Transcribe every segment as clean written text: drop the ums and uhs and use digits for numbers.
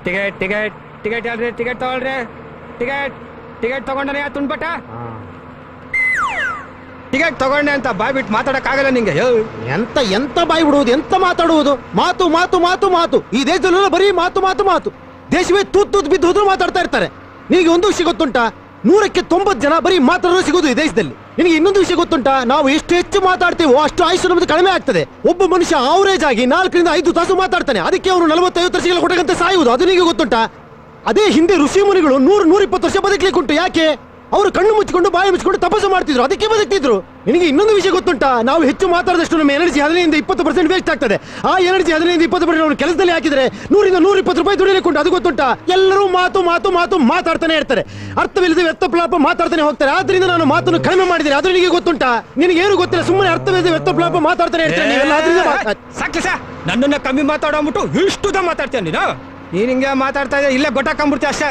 Ticket ticket ticket ಹೇಳ್ರಿ, ticket ತಗೊಳ್ರಿ. Ticket ticket ತಗೊಂಡನೆ ತುಂಡ್ಬಟ್ಟ. ಟಿಕೆಟ್ ತಗೊಂಡೆ ಅಂತ ಬಾಯ್ ಬಿಟ್ಟು ಮಾತಾಡಕ್ ಆಗಲ್ಲ ನಿಂಗೆ. ಎಂತ ಎಂತ ಬಾಯ್ ಬಿಡುವುದು, ಎಂತ ಮಾತಾಡುವುದು? ಮಾತು ಮಾತು ಮಾತು ಮಾತು. ಈ ದೇಶದಲ್ಲೆಲ್ಲ ಬರೀ ಮಾತು ಮಾತು ಮಾತು. ದೇಶವೇ ತೂತ್ ಬಿದ್ದು ಹೋದ್ರು ಮಾತಾಡ್ತಾ ಇರ್ತಾರೆ. ನಿನಗೆ ಒಂದು ವಿಷಯ ಗೊತ್ತುಂಟಾ? 100ಕ್ಕೆ 90 ಜನ ಬರೀ ಮಾತಾಡೋರು ಸಿಗೋದು ಈ ದೇಶದಲ್ಲಿ. ನಿನಗೆ ಇನ್ನೊಂದು ವಿಷಯ ಗೊತ್ತುಂಟಾ? ನಾವು ಎಷ್ಟು ಹೆಚ್ಚು ಮಾತಾಡ್ತೀವೋ ಅಷ್ಟು ಆಯುಷ್ಯ ನಮ್ಮದು ಕಡಿಮೆ ಆಗ್ತದೆ. ಒಬ್ಬ ಮನುಷ್ಯ ಆವರೇಜ್ ಆಗಿ 4 ರಿಂದ 5 ತಾಸು ಮಾತಾಡ್ತಾನೆ. ಅದಕ್ಕೆ ಅವರು 40-50 ವರ್ಷಗಳ ಕೊಟ್ಟಂತೆ ಸಾಯುವುದು. ಅದು ನಿಮಗೆ ಗೊತ್ತುಂಟಾ? ಅದೇ ಹಿಂದೆ ಋಷಿ ಮುನಿಗಳು 100-120 ವರ್ಷ ಬದುಕಲಿಕ್ಕೆ ಉಂಟು. ಯಾಕೆ? ಅವರು ಕಣ್ಣು ಮುಚ್ಚಿಕೊಂಡು ಬಾಯಿ ಮುಚ್ಚಿಕೊಂಡು ತಪಸ್ಸು ಮಾಡ್ತಿದ್ರು, ಅದಕ್ಕೆ ಬದುಕ್ತಿದ್ರು. ನಿನಗೆ ಇನ್ನೊಂದು ವಿಷಯ ಗೊತ್ತುಂಟಾ? ನಾವು ಹೆಚ್ಚು ಮಾತಾಡಿದಷ್ಟು ನಮ್ಮ ಎನರ್ಜಿ 15-20% ವೇಸ್ಟ್ ಆಗ್ತದೆ. ಆ ಎನರ್ಜಿ 15-20% ನಾವು ಕೆಲಸದಲ್ಲಿ ಹಾಕಿದ್ರೆ 100-120 ರೂಪಾಯಿ ದುಡಿಯಲಿಕ್ಕೆ ಉಂಟು. ಅದು ಗೊತ್ತುಂಟಾ? ಎಲ್ಲರೂ ಮಾತು ಮಾತು ಮಾತು ಮಾತಾಡ್ತಾನೆ ಇರ್ತಾರೆ. ಅರ್ಥವಿಲ್ಲದೆ ವ್ಯರ್ಥಪ್ಲಾಪ ಮಾತಾಡ್ತಾನೆ ಹೋಗ್ತಾರೆ. ಆದ್ರಿಂದ ನಾನು ಮಾತನ್ನು ಕಡಿಮೆ ಮಾಡಿದ್ದೇನೆ. ಅದು ನಿನಗೆ ಗೊತ್ತುಂಟಾ? ನಿನಗೆ ಏನು ಗೊತ್ತಿಲ್ಲ, ಸುಮ್ಮನೆ ಅರ್ಥವಿಲ್ಲದೆ ವ್ಯರ್ಥಪ್ಲಾಪ ಮಾತಾಡ್ತಾನೆ ಇರ್ತಾರೆ ನೀವೆಲ್ಲ. ಆದ್ರಿಂದ ಸಾಕು ಸಾ, ನನ್ನನ್ನ ಕಮ್ಮಿ ಮಾತಾಡೋಗ್ಬಿಟ್ಟು ಇಷ್ಟುದ ಮಾತಾಡ್ತೇನೆ ನೀನು. ನೀನ್ ಹಿಂಗೆ ಮಾತಾಡ್ತಾ ಇದ್ದೆ, ಇಲ್ಲೇ ಗೊತ್ತಾಕೊಂಡ್ಬಿಡ್ತೀಯ ಅಷ್ಟೇ.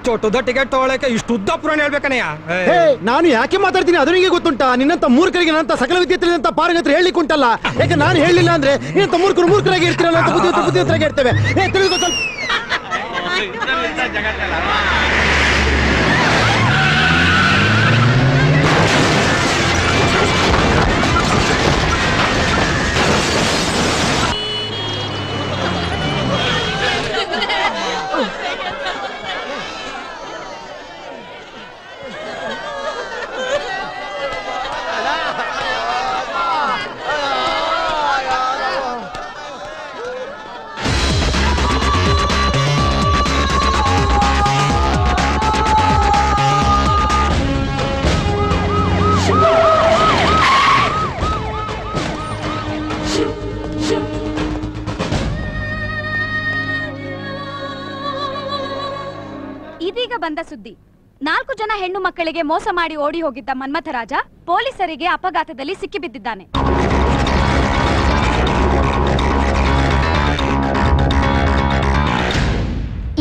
ಚೋಟುದ ಟಿಕೆಟ್ ತಗೊಳಕ್ಕೆ ಇಷ್ಟು ಉದ್ದ ಪುರಾಣ ಹೇಳ್ಬೇಕನಯ್ಯ. ನಾನು ಯಾಕೆ ಮಾತಾಡ್ತೀನಿ ಅದು ನಿಮಗೆ ಗೊತ್ತುಂಟಾ? ನಿನ್ನಂತ ಮೂರ್ಖರಿಗೆ ನನ್ನಂತ ಸಕಲ ವಿದ್ಯಾರ್ಥಿಗಳಂತ ಪಾರಂಗತ್ರ ಹೇಳಿಕ್ಕೆ ಉಂಟಲ್ಲ. ಯಾಕೆ ನಾನು ಹೇಳಿಲ್ಲ ಅಂದ್ರೆ ನಿನ್ನಂತ ಮೂರ್ಖರಾಗಿ ಇರ್ತೀರಲ್ಲ ಅಂತ ಬುದ್ಧಿವಂತರಾಗಿ ಇರ್ತೇವೆ. ತಿಳಿದು ಸ್ವಲ್ಪ ಬಂದ ಸುದ್ದಿ. 4 ಜನ ಹೆಣ್ಣು ಮಕ್ಕಳಿಗೆ ಮೋಸ ಮಾಡಿ ಓಡಿ ಹೋಗಿದ್ದ ಮನ್ಮಥರಾಜ ಪೊಲೀಸರಿಗೆ ಅಪಘಾತದಲ್ಲಿ ಸಿಕ್ಕಿಬಿದ್ದಿದ್ದಾನೆ.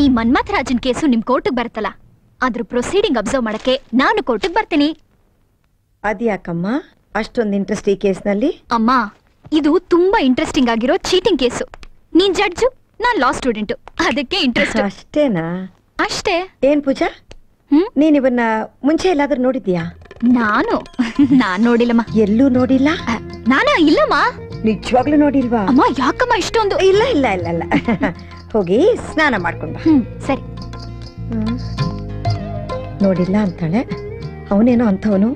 ಈ ಮನ್ಮಥರಾಜನ್ ಕೇಸು ನಿಮ್ ಕೋರ್ಟ್ಗೆ ಬರುತ್ತಲ್ಲ, ಅದ್ರ ಪ್ರೊಸೀಡಿಂಗ್ ಅಬ್ಸರ್ವ್ ಮಾಡಕ್ಕೆ ನಾನು ಕೋರ್ಟ್ಗೆ ಬರ್ತೀನಿ. ಅದ್ಯಾಕಮ್ಮ ಅಷ್ಟೊಂದು ಇಂಟ್ರೆಸ್ಟ್ ಈ ಕೇಸ್ನಲ್ಲಿ? ಅಮ್ಮ, ಇದು ತುಂಬಾ ಇಂಟ್ರೆಸ್ಟಿಂಗ್ ಆಗಿರೋ ಚೀಟಿಂಗ್ ಕೇಸು. ನೀನ್ ಜಡ್ಜು, ನಾನ್ ಲಾ ಸ್ಟೂಡೆಂಟ್, ಅದಕ್ಕೆ ಇಂಟ್ರೆಸ್ಟ್. ಅಷ್ಟೇನಾ? ಅಷ್ಟೇ. ಏನ್ ಪೂಜಾ, ನೀನ್ ಇವನ್ನ ಮುಂಚೆ ಎಲ್ಲಾದ್ರೂ ನೋಡಿದ್ಯಾ? ನಾನ್ ನೋಡಿಲ್ಲಮ್ಮ. ಎಲ್ಲೂ ನೋಡಿಲ್ಲ? ನಾನಾ? ಇಲ್ಲಮ್ಮ. ನಿಜವಾಗ್ಲೂ ನೋಡಿಲ್ವಾ? ಅಮ್ಮ, ಯಾಕಮ್ಮ ಇಷ್ಟೊಂದು? ಇಲ್ಲ ಇಲ್ಲ ಇಲ್ಲ ಇಲ್ಲ ಹೋಗಿ ಸ್ನಾನ ಮಾಡ್ಕೊಂಡ. ಸರಿ. ನೋಡಿಲ್ಲ ಅಂತಾಳೆ. ಅವನೇನೋ ಅಂಥವನು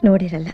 ನೋಡಿರಲ್ಲ.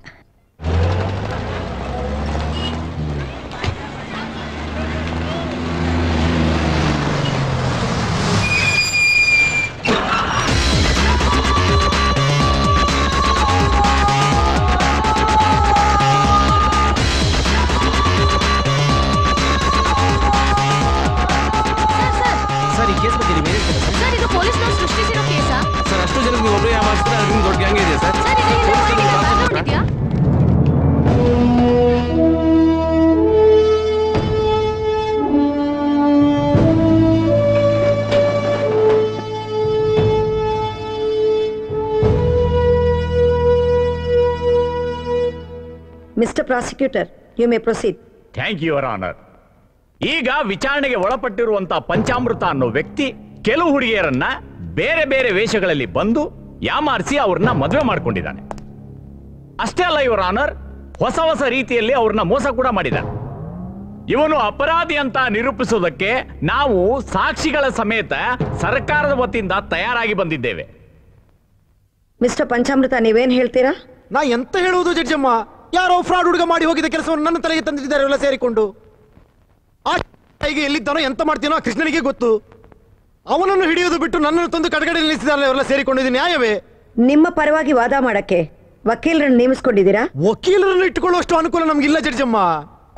Mister prosecutor, you may proceed. Thank you, your honour. ಈಗ ವಿಚಾರಣೆಗೆ ಒಳಪಟ್ಟಿರುವಂತಹ ಪಂಚಾಮೃತ ಅನ್ನೋ ವ್ಯಕ್ತಿ ಕೆಲವು ಹುಡುಗಿಯರನ್ನ ಬೇರೆ ಬೇರೆ ವೇಷಗಳಲ್ಲಿ ಬಂದು ಯಾಮಾರಿಸಿ ಅವ್ರನ್ನ ಮದುವೆ ಮಾಡ್ಕೊಂಡಿದ್ದಾನೆ. ಅಷ್ಟೇ ಅಲ್ಲ ಯುವರ್ ಆನರ್, ಹೊಸ ಹೊಸ ರೀತಿಯಲ್ಲಿ ಅವ್ರನ್ನ ಮೋಸ ಕೂಡ ಮಾಡಿದ್ದಾನೆ. ಇವನು ಅಪರಾಧಿ ಅಂತ ನಿರೂಪಿಸೋದಕ್ಕೆ ನಾವು ಸಾಕ್ಷಿಗಳ ಸಮೇತ ಸರ್ಕಾರದ ವತಿಯಿಂದ ತಯಾರಾಗಿ ಬಂದಿದ್ದೇವೆ. ಮಿಸ್ಟರ್ ಪಂಚಾಮೃತ, ನೀವೇನ್ ಹೇಳ್ತೀರಾ? ನಾ ಎಂತ ಹೇಳುವುದು ಜಡ್ಜಮ್ಮ? ಯಾರೋ ಫ್ರಾಡ್ ಹುಡುಗ ಮಾಡಿ ಹೋಗಿದ್ದ ಕೆಲಸವನ್ನು ನನ್ನ ತಲೆಗೆ ತಂದಿದ್ದಾರೆ ಎಲ್ಲ ಸೇರಿಕೊಂಡು. ಆ ಎಲ್ಲಿದ್ದಾನೋ ಎಂತ ಮಾಡ್ತೀನೋ ಆ ಕೃಷ್ಣನಿಗೆ ಗೊತ್ತು. ಅವನನ್ನು ಹಿಡಿಯೋದು ಬಿಟ್ಟು ನನ್ನನ್ನು ತಂದು ಕಡೆಗಡೆ ನಿಲ್ಲಿಸಿದಾರಲ್ಲ ಇವರೆಲ್ಲ ಸೇರಿಕೊಂಡು. ಇದು ನ್ಯಾಯವೇ? ನಿಮ್ಮ ಪರವಾಗಿ ವಾದ ಮಾಡಕ್ಕೆ ವಕೀಲರನ್ನು ನೇಮಿಸಿಕೊಂಡಿದ್ದೀರಾ? ವಕೀಲರನ್ನು ಇಟ್ಟುಕೊಳ್ಳುವಷ್ಟು ಅನುಕೂಲ ನಮ್ಗಿಲ್ಲ ಜಡ್ಜಮ್ಮ.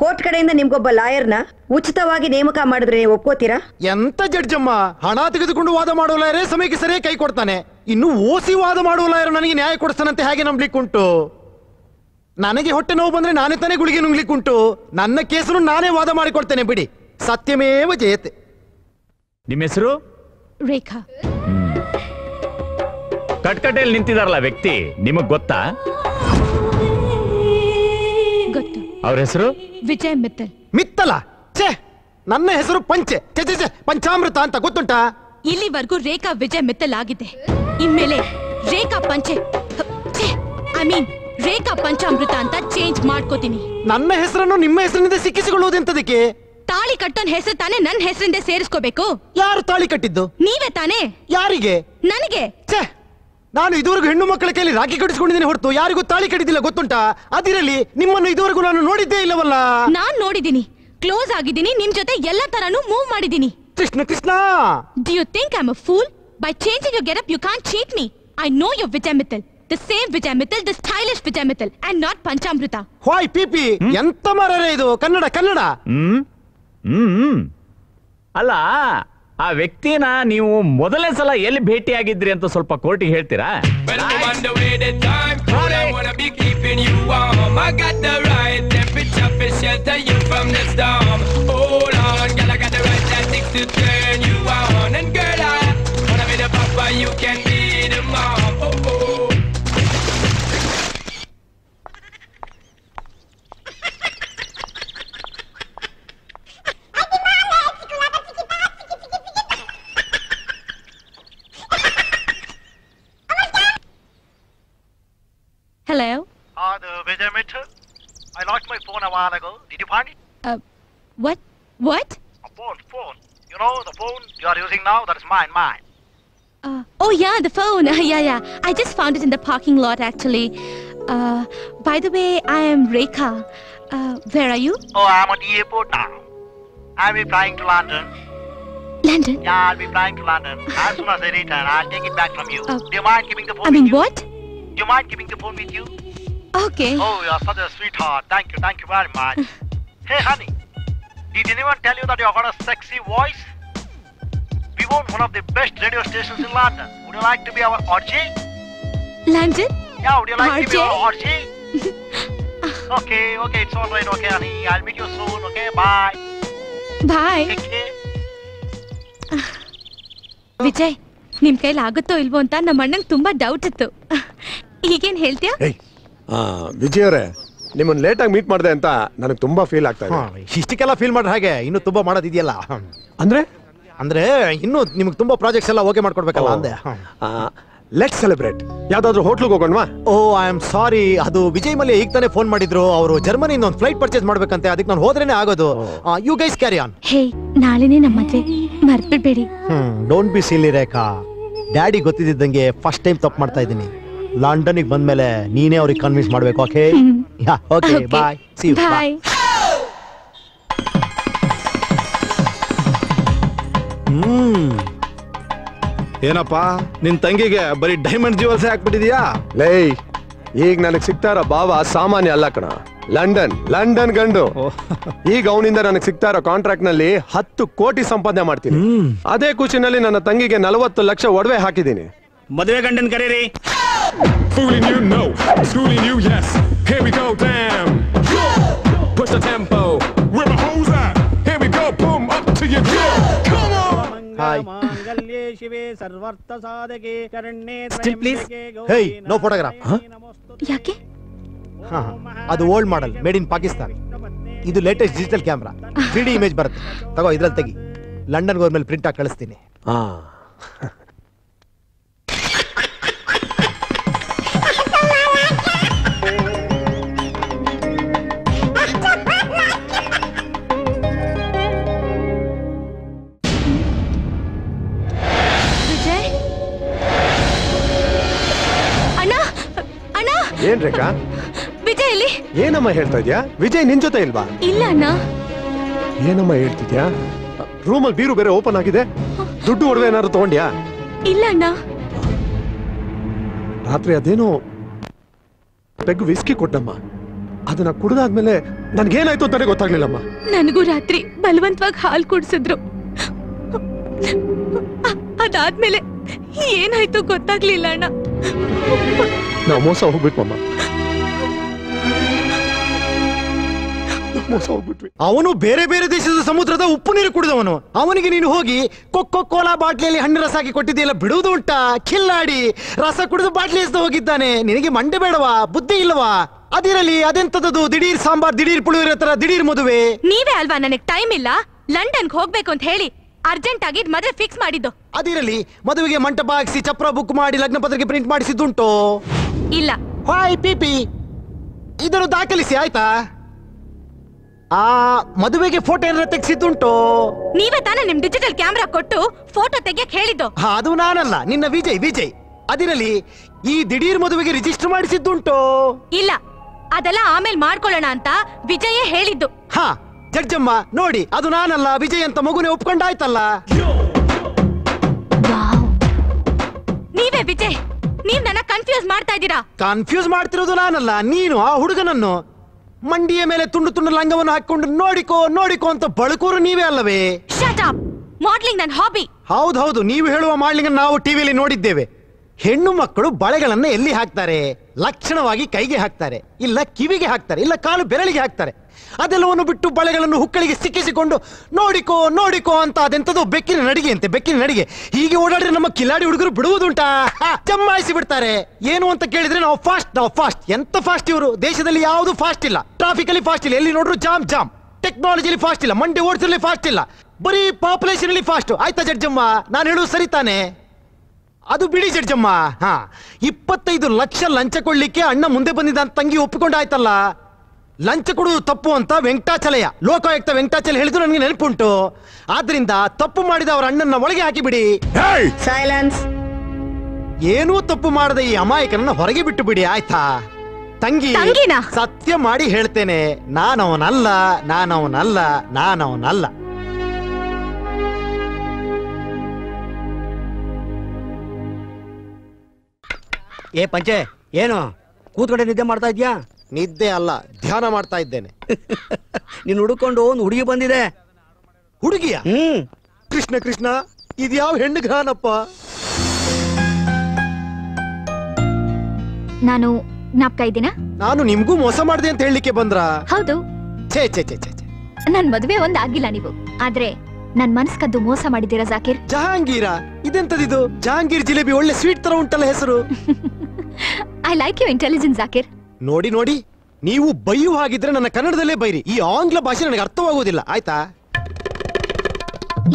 ಕೋರ್ಟ್ ಕಡೆಯಿಂದ ನಿಮ್ಗೊಬ್ಬ ಲಾಯರ್ನ ಉಚಿತವಾಗಿ ನೇಮಕ ಮಾಡಿದ್ರೆ ನೀವು ಒಪ್ಕೋತೀರಾ? ಎಂತ ಜಡ್ಜಮ್ಮ, ಹಣ ತೆಗೆದುಕೊಂಡು ವಾದ ಮಾಡುವ ಲಾಯರೇ ಸಮಯಕ್ಕೆ ಸರಿಯಾಗಿ ಕೈ ಕೊಡ್ತಾನೆ. ಇನ್ನು ಓಸಿ ವಾದ ಮಾಡುವ ಲಾಯರ್ ನನಗೆ ನ್ಯಾಯ ಕೊಡಿಸ್ತಾನಂತೆ ಹೇಗೆ ನಂಬಲಿಕ್ಕುಂಟು? ನನಗೆ ಹೊಟ್ಟೆ ನೋವು ಬಂದ್ರೆ ನಾನೇ ತಾನೇ ಗುಳಿಗೆ ನುಂಗ್ಲಿಕ್ಕುಂಟು. ನನ್ನ ಕೇಸನ್ನು ನಾನೇ ವಾದ ಮಾಡಿಕೊಡ್ತೇನೆ ಬಿಡಿ. ಸತ್ಯಮೇವ ಜಯತೆ. ನಿಮ್ಮ ಹೆಸರು? ರೇಖಾ. ಕಟ್ಕಟೆಯಲ್ಲಿ ನಿಂತಿದಾರಲ್ಲ ವ್ಯಕ್ತಿ, ನಿಮಗ್ ಗೊತ್ತಾ? ಗೊತ್ತು. ಅವ್ರ ಹೆಸರು? ವಿಜಯ್ ಮಿತ್ತಲ್. ಮಿತ್ತಲ? ಛೇ, ನನ್ನ ಹೆಸರು ಪಂಚೆ ಪಂಚಾಮೃತ ಅಂತ ಗೊತ್ತುಂಟಾ? ಇಲ್ಲಿವರೆಗೂ ರೇಖಾ ವಿಜಯ್ ಮಿತ್ತಲ್ ಆಗಿದೆ. ಇನ್ಮೇಲೆ ರೇಖಾ ಪಂಚೆ ಐ ಮೀನ್ ರೇಖಾ ಪಂಚಾಮೃತ ಅಂತ ಚೇಂಜ್ ಮಾಡ್ಕೋತೀನಿ. ನನ್ನ ಹೆಸರನ್ನು ನಿಮ್ಮ ಹೆಸರಿನಿಂದ ಸಿಕ್ಕಿಸಿಕೊಳ್ಳುವುದೆಂತದಕ್ಕೆ? ತಾಳಿ ಕಟ್ಟೋನ್ ಹೆಸರು ತಾನೇ ನನ್ನ ಹೆಸರಿಂದ ಸೇರಿಸ್ಕೋಬೇಕು. ಯಾರು ತಾಳಿ ಕಟ್ಟಿದ್ದು? ನೀವೇ ತಾನೇ. ಯಾರಿಗೆ? ನನಗೆ. ನಾನು ಇದುವರೆಗೂ ಹೆಣ್ಣು ಮಕ್ಕಳ ಕೈಲಿ ರಾಖಿ ಕಟ್ಟಿಸ್ಕೊಂಡಿದ್ದೀನಿ ಹೊರತು ಯಾರಿಗೂ ತಾಳಿ ಕಟ್ಟಿದ್ದಿಲ್ಲ, ಗೊತ್ತುಂಟಾ? ಅದಿರಲಿ, ನಿಮ್ಮನ್ನು ಇದುವರೆಗೂ ನಾನು ನೋಡಿದ್ದೇ ಇಲ್ಲವಲ್ಲ. ನಾನ್ ನೋಡಿದ್ದೀನಿ, ಕ್ಲೋಸ್ ಆಗಿದ್ದೀನಿ, ನಿಮ್ ಜೊತೆ ಎಲ್ಲ ತರಾನು ಮೂವ್ ಮಾಡಿದ್ದೀನಿ. Krishna Krishna, Do you think I'm a fool? By changing your getup, you can't cheat me. I know you're Vijay Mittal. The same Vijay Mittal, the stylish Vijay Mittal, and not Panchamrita. Hi ಪಿಪಿ, ಎಂತ ಮರರೇ ಇದು? ಕನ್ನಡ ಕನ್ನಡ. ಅಲ್ಲ, ಆ ವ್ಯಕ್ತಿನ ನೀವು ಮೊದಲನೇ ಸಲ ಎಲ್ಲಿ ಭೇಟಿಯಾಗಿದ್ರಿ ಅಂತ ಸ್ವಲ್ಪ ಕೋರ್ಟಿಗೆ ಹೇಳ್ತೀರಾ? Hello? Vijay Mittal. I lost my phone a while ago. Did you find it? What? What? A phone. You know the phone you are using now? That is mine. Oh yeah, the phone. Yeah. I just found it in the parking lot actually. By the way, I am Rekha. Where are you? Oh, I'm at the airport now. I'll be flying to London. London? Yeah, I'll be flying to London. As soon as I return, I'll take it back from you. Do you mind keeping the phone I mean, with you? what? Do you mind keeping the phone with you? Okay. Oh, you're such a sweetheart. Thank you very much. Hey, honey. Did anyone tell you that you got a sexy voice? We own one of the best radio stations in London. Would you like to be our RJ? London? Yeah, would you like to be RJ? our RJ? Okay, it's all right, okay, honey. I'll meet you soon, okay? Bye. Bye. Take care. Vijay, ನಿಮ್ ಕೈಲಿ ಆಗುತ್ತೋ ಇಲ್ವೋ ಅಂತ ನಮ್ಮ ಅಣ್ಣಂಗೆ ತುಂಬಾ doubt ಇತ್ತು. ಈಗೇನ್ ಹೇಳ್ತೀಯಾ? ವಿಜಯ್ ಅವರೇ, ನಿಮ್ಮನ್ನ ಲೇಟ್ ಆಗಿ ಮೀಟ್ ಮಾಡಿದೆ ಅಂತ ನನಗೆ ತುಂಬಾ ಫೀಲ್ ಆಗ್ತಾ ಇದೆ. ಇಷ್ಟಕ್ಕೆಲ್ಲ ಫೀಲ್ ಮಾಡ್ರೆ ಹಾಗೆ ಇನ್ನು ತುಂಬಾ ಮಾಡೋದಿದೆಯಲ್ಲ. ಅಂದ್ರೆ ಇನ್ನು ನಿಮ್ಗೆ ತುಂಬಾ ಪ್ರಾಜೆಕ್ಟ್ಸ್ ಎಲ್ಲ ಓಕೆ ಮಾಡ್ಕೊಡ್ಬೇಕಲ್ಲ ಅಂದೆ. Let celebrate. ಯಾವ್ದಾದ್ರು ಹೋಟ್ಲಿಗೆ ಹೋಗೋಣವಾ? ಓ, ಐ ಆಮ್ ಸಾರಿ, ಅದು ವಿಜಯ್ ಮಲ್ಯ ಈಗ ತಾನೇ ಫೋನ್ ಮಾಡಿದ್ರು. ಅವರು ಜರ್ಮನಿಯಿಂದ ಒಂದು ಫ್ಲೈಟ್ ಪರ್ಚೇಸ್ ಮಾಡ್ಬೇಕಂತೆ, ಅದಕ್ಕೆ ನಾನು ಹೋದ್ರೇನೆ ಆಗೋದು. You guys carry on. Hey, ನಾಳೆನೇ ನಮ್ಮ ಮದ್ವೆ, ಮರ್ತ್ಬಿಡ್ಬೇಡಿ. Don't be silly Rekha. Daddy ಗೊತ್ತಿದ್ದಂಗೆ ಫಸ್ಟ್ ಟೈಮ್ ತಪ್ಪು ಮಾಡ್ತಾ ಇದ್ದೀನಿ. ಲಂಡನ್ಗೆ ಬಂದ್ಮೇಲೆ ನೀನೇ ಅವ್ರಿಗೆ ಕನ್ವಿನ್ಸ್ ಮಾಡ್ಬೇಕು. Okay? Okay, bye. See you. Bye. ಏನಪ್ಪ, ನಿನ್ ತಂಗಿಗೆ ಬರೀ ಡೈಮಂಡ್ ಜ್ಯುವೆಲ್ಸ್ ಹಾಕ್ಬಿಟ್ಟಿದ್ಯಾ? ಲೇ, ಈಗ ನನಗೆ ಸಿಗ್ತಾ ಇರೋ ಭಾವ ಸಾಮಾನ್ಯ ಅಲ್ಲ ಕಣ. ಲಂಡನ್ ಗಂಡು. ಈಗ ಅವನಿಂದ ನನಗೆ ಸಿಗ್ತಾ ಇರೋ ಕಾಂಟ್ರಾಕ್ಟ್ ನಲ್ಲಿ 10 ಕೋಟಿ ಸಂಪಾದನೆ ಮಾಡ್ತೀನಿ. ಅದೇ ಖುಷಿನಲ್ಲಿ ನನ್ನ ತಂಗಿಗೆ 40 ಲಕ್ಷ ಒಡವೆ ಹಾಕಿದ್ದೀನಿ. ಮದುವೆ ಗಂಡನ್ ಕರೀರಿ. Fooling you, no. Schooling you, yes. Here we go, damn. Push the tempo. Where my hoes at? Here we go, boom, up to your door. Come on. Hi. Still please. Hey, no photograph. ಯಾಕೆ? ಅದು old model, made in Pakistan. ಇದು latest digital camera, 3D image ಬರುತ್ತೆ. ತಗೋ, ಇದ್ರಲ್ಲಿ ತೆಗಿ. ಲಂಡನ್ಗೆ ಹೋದ್ಮೇಲೆ print ಆಗಿ ಕಳಿಸ್ತೀನಿ. ಏನ್ ರೇಖಾ? ವಿಜಯ್ ಇಲ್ಲಿ. ಏನಮ್ಮ ಹೇಳ್ತಾ ಇದ್ಯಾ? ವಿಜಯ್ ನಿನ್ ಜೊತೆ ಇಲ್ವಾ? ಇಲ್ಲ ಅಣ್ಣ. ಏನಮ್ಮ ಹೇಳ್ತಿದ್ಯಾ? ರೂಮಲ್ಲಿ ಬೀರು ಬೇರೆ ಓಪನ್ ಆಗಿದೆ. ದುಡ್ಡು ಒಡವೆ ಏನಾದ್ರು ತಗೊಂಡ್ಯಾ? ಇಲ್ಲ ಅಣ್ಣ. ರಾತ್ರಿ ಅದೇನೋ ಪೆಗ್ ವಿಸ್ಕಿ ಕೊಟ್ಟಮ್ಮ. ಅದನ್ನ ಕುಡಿದಾದ್ಮೇಲೆ ನನ್ಗೇನಾಯ್ತು ಅಂತಾನೆ ಗೊತ್ತಾಗ್ಲಿಲ್ಲಮ್ಮ. ನನಗೂ ರಾತ್ರಿ ಬಲವಂತವಾಗಿ ಹಾಲು ಕುಡಿಸಿದ್ರು. ಅದಾದ್ಮೇಲೆ ಏನಾಯ್ತು ಗೊತ್ತಾಗ್ಲಿಲ್ಲ ಅಣ್ಣ. ನಾವು ಮೋಸ ಹೋಗ್ಬಿಟ್ವಮ್ಮ. ಅವನು ಬೇರೆ ಬೇರೆ ದೇಶದ ಸಮುದ್ರದ ಉಪ್ಪು ನೀರು ಕುಡಿದವನು. ಅವನಿಗೆ ನೀನು ಹೋಗಿ ಕೊಕ್ಕೋ ಕೋಲಾ ಬಾಟ್ಲಿಯಲ್ಲಿ ಹಣ್ಣು ರಸ ಹಾಕಿ ಕೊಟ್ಟಿದೆಯಲ್ಲ, ಬಿಡುವುದು ಉಂಟಾ? ಕಿಲ್ಲಾಡಿ ರಸ ಕುಡಿದು ಬಾಟ್ಲಿ ಎಸ್ದು ಹೋಗಿದ್ದಾನೆ. ನಿನಗೆ ಮಂಡೆ ಬೇಡವಾ? ಬುದ್ಧಿ ಇಲ್ವಾ? ಅದಿರಲಿ, ಅದೆಂತದದು ದಿಢೀರ್ ಸಾಂಬಾರ್, ದಿಢೀರ್ ಪುಳಿಯೋಗರೆ ತರ ದಿಢೀರ್ ಮದುವೆ. ನೀವೇ ಅಲ್ವಾ ನನಗೆ ಟೈಮ್ ಇಲ್ಲ, ಲಂಡನ್ಗೆ ಹೋಗ್ಬೇಕು ಅಂತ ಹೇಳಿ ಅರ್ಜೆಂಟ್ ಆಗಿ ಮದುವೆ ಫಿಕ್ಸ್ ಮಾಡಿದ್ದು. ಅದಿರಲಿ, ಮದುವೆಗೆ ಮಂಟಪ ಹಾಕಿಸಿ ಚಪ್ರ ಬುಕ್ ಮಾಡಿ ಲಗ್ನ ಪತ್ರಿಕೆ ಪ್ರಿಂಟ್ ಮಾಡಿಸಿದ್ದುಂಟು? ಇಲ್ಲ. ಹಾಯ್ ಪಿಪಿ, ಇದನ್ನು ದಾಖಲಿಸಿ ಆಯ್ತಾ? ಆ ಮದುವೆಗೆ ಫೋಟೋ ಏನಾರ ತೆಗೆಸಿದ್ದುಂಟು? ನೀವೇ ತಾನೇ ನಿಮ್ ಡಿಜಿಟಲ್ ಕ್ಯಾಮ್ರಾ ಕೊಟ್ಟು ಫೋಟೋ ತೆಗಿಯಕ್ ಹೇಳಿದ್ದು. ಅದು ನಾನಲ್ಲ, ನಿನ್ನ ವಿಜಯ್. ಅದಿರಲಿ, ಈ ದಿಢೀರ್ ಮದುವೆಗೆ ರಿಜಿಸ್ಟರ್ ಮಾಡಿಸಿದ್ದುಂಟು? ಇಲ್ಲ, ಅದೆಲ್ಲ ಆಮೇಲೆ ಮಾಡ್ಕೊಳ್ಳೋಣ ಅಂತ ವಿಜಯೇ ಹೇಳಿದ್ದು. ಹಾ ಜಡ್ಜಮ್ಮ ನೋಡಿ, ಅದು ನಾನಲ್ಲ, ವಿಜಯ್ ಅಂತ ಮಗುನೇ ಒಪ್ಕೊಂಡಾಯ್ತಲ್ಲ. ನೀವೇ ವಿಜಯ್, ನೀವ್ ನನ್ನ ಕನ್ಫ್ಯೂಸ್ ಮಾಡ್ತಾ ಇದ್ದೀರಾ. ಕನ್ಫ್ಯೂಸ್ ಮಾಡ್ತಿರೋದು ನಾನಲ್ಲ, ನೀನು ಆ ಹುಡುಗನನ್ನು ಮಂಡಿಯ ಮೇಲೆ ತುಂಡು ತುಂಡು ಲಂಗವನ್ನು ಹಾಕೊಂಡು ನೋಡಿಕೋ ಅಂತ ಬಳುಕೋರು ನೀವೇ ಅಲ್ಲವೇ? Shut up. ಮಾಡ್ಲಿಂಗ್ ನನ್ನ ಹಾಬಿ. ಹೌದು, ನೀವು ಹೇಳುವ ಮಾಡ್ಲಿಂಗ್ ನಾವು ಟಿವಿಯಲ್ಲಿ ನೋಡಿದ್ದೇವೆ. ಹೆಣ್ಣು ಮಕ್ಕಳು ಬಳೆಗಳನ್ನ ಎಲ್ಲಿ ಹಾಕ್ತಾರೆ? ಲಕ್ಷಣವಾಗಿ ಕೈಗೆ ಹಾಕ್ತಾರೆ, ಇಲ್ಲ ಕಿವಿಗೆ ಹಾಕ್ತಾರೆ, ಇಲ್ಲ ಕಾಲು ಬೆರಳಿಗೆ ಹಾಕ್ತಾರೆ. ಅದೆಲ್ಲವನ್ನು ಬಿಟ್ಟು ಬಳೆಗಳನ್ನು ಹುಕ್ಕಳಿಗೆ ಸಿಕ್ಕಿಸಿಕೊಂಡು ನೋಡಿಕೋ ಅಂತ ಅದೆಂತದೋ ಬೆಕ್ಕಿನ ನಡಿಗೆ ಹೀಗೆ ಓಡಾಡಿದ್ರೆ ನಮ್ಮ ಕಿಲಾಡಿ ಹುಡುಗರು ಬಿಡುವುದುಂಟಾ? ಜಮಾಯಿಸಿ ಬಿಡ್ತಾರೆ. ಏನು ಅಂತ ಕೇಳಿದ್ರೆ ನಾವು ಫಾಸ್ಟ್. ಎಂತ ಫಾಸ್ಟ್ ಇವರು? ದೇಶದಲ್ಲಿ ಯಾವುದು ಫಾಸ್ಟ್ ಇಲ್ಲ. ಟ್ರಾಫಿಕ್ ಅಲ್ಲಿ ಫಾಸ್ಟ್ ಇಲ್ಲ, ಎಲ್ಲಿ ನೋಡ್ರು ಜಾಮ್. ಟೆಕ್ನಾಲಜಿಲಿ ಫಾಸ್ಟ್ ಇಲ್ಲ, ಮಂಡಿ ಓಡಿಸಲಿ ಫಾಸ್ಟ್ ಇಲ್ಲ, ಬರೀ ಪಾಪ್ಯುಲೇಷನ್ ಅಲ್ಲಿ ಫಾಸ್ಟ್. ಆಯ್ತಾ ಜಡ್ಜಮ್ಮ, ನಾನು ಹೇಳುವುದು ಸರಿ ತಾನೆ? ಅದು ಬಿಡಿ ಜಡ್ಜಮ್ಮ. 25 ಲಕ್ಷ ಲಂಚ ಕೊಡ್ಲಿಕ್ಕೆ ಅಣ್ಣ ಮುಂದೆ ಬಂದಿದ್ದ ಅಂತ ತಂಗಿ ಒಪ್ಪಿಕೊಂಡಾಯ್ತಲ್ಲ. ಲಂಚ ಕೊಡುವುದು ತಪ್ಪು ಅಂತ ಲೋಕಾಯುಕ್ತ ವೆಂಕಟಾಚಲ ಹೇಳಿದ್ರು ನನಗೆ ನೆನಪುಂಟು. ಆದ್ರಿಂದ ತಪ್ಪು ಮಾಡಿದ ಅವರ ಅಣ್ಣನ ಒಳಗೆ ಹಾಕಿಬಿಡಿ. ಸೈಲೆನ್ಸ್. ಏನೂ ತಪ್ಪು ಮಾಡದ ಈ ಅಮಾಯಕನನ್ನ ಹೊರಗೆ ಬಿಟ್ಟು ಬಿಡಿ ಆಯ್ತಾ? ತಂಗಿ, ಸತ್ಯ ಮಾಡಿ ಹೇಳ್ತೇನೆ, ನಾನವನಲ್ಲ. ಏ ಪಂಚೆ, ಏನು ಕೂತ್ಕೊಂಡೆ ನಿದ್ದೆ ಮಾಡ್ತಾ ಇದ್ಯಾ? ನಿದ್ದೆ ಅಲ್ಲ, ಧ್ಯಾನ ಮಾಡ್ತಾ ಇದ್ದೇನೆ. ನೀನ್ ಹುಡುಕೊಂಡು ಒಂದು ಹುಡುಗಿ ಬಂದಿದೆ. ಹುಡುಗಿಯ? ಕೃಷ್ಣ, ಇದ್ಯಾವ ಹೆಣ್ಣು ಗ್ರಹನಪ್ಪ? ನಾನು ಜ್ಞಾಪಕ ಇದ್ದೀನ? ನಾನು ನಿಮ್ಗೂ ಮೋಸ ಮಾಡಿದೆ ಅಂತ ಹೇಳಲಿಕ್ಕೆ ಬಂದ್ರ? ಹೌದು. ಛೇ, ನನ್ ಮದುವೆ ಆಗಿಲ್ಲ ನೀವು, ಆದ್ರೆ ನನ್ ಮನಸ್ ಕದ್ದು ಮೋಸ ಮಾಡಿದ್ದೀರಾ ಜಾಕೀರ್. ಜಹಾಂಗೀರ? ಇದೆಂತದಿದು? ಜಹಾಂಗೀರ್ ಜಿಲೇಬಿ ಒಳ್ಳೆ ಸ್ವೀಟ್ ತರ ಉಂಟಲ್ಲ ಹೆಸರು. I like you intelligence Zakir. ನೋಡಿ, ನೀವು ಬೈಯು ಹಾಗಿದ್ರೆ ನನ್ನ ಕನ್ನಡದಲ್ಲೇ ಬೈರಿ. ಈ ಆಂಗ್ಲ ಭಾಷೆ ನನಗೆ ಅರ್ಥವಾಗುವುದಿಲ್ಲ ಆಯ್ತಾ?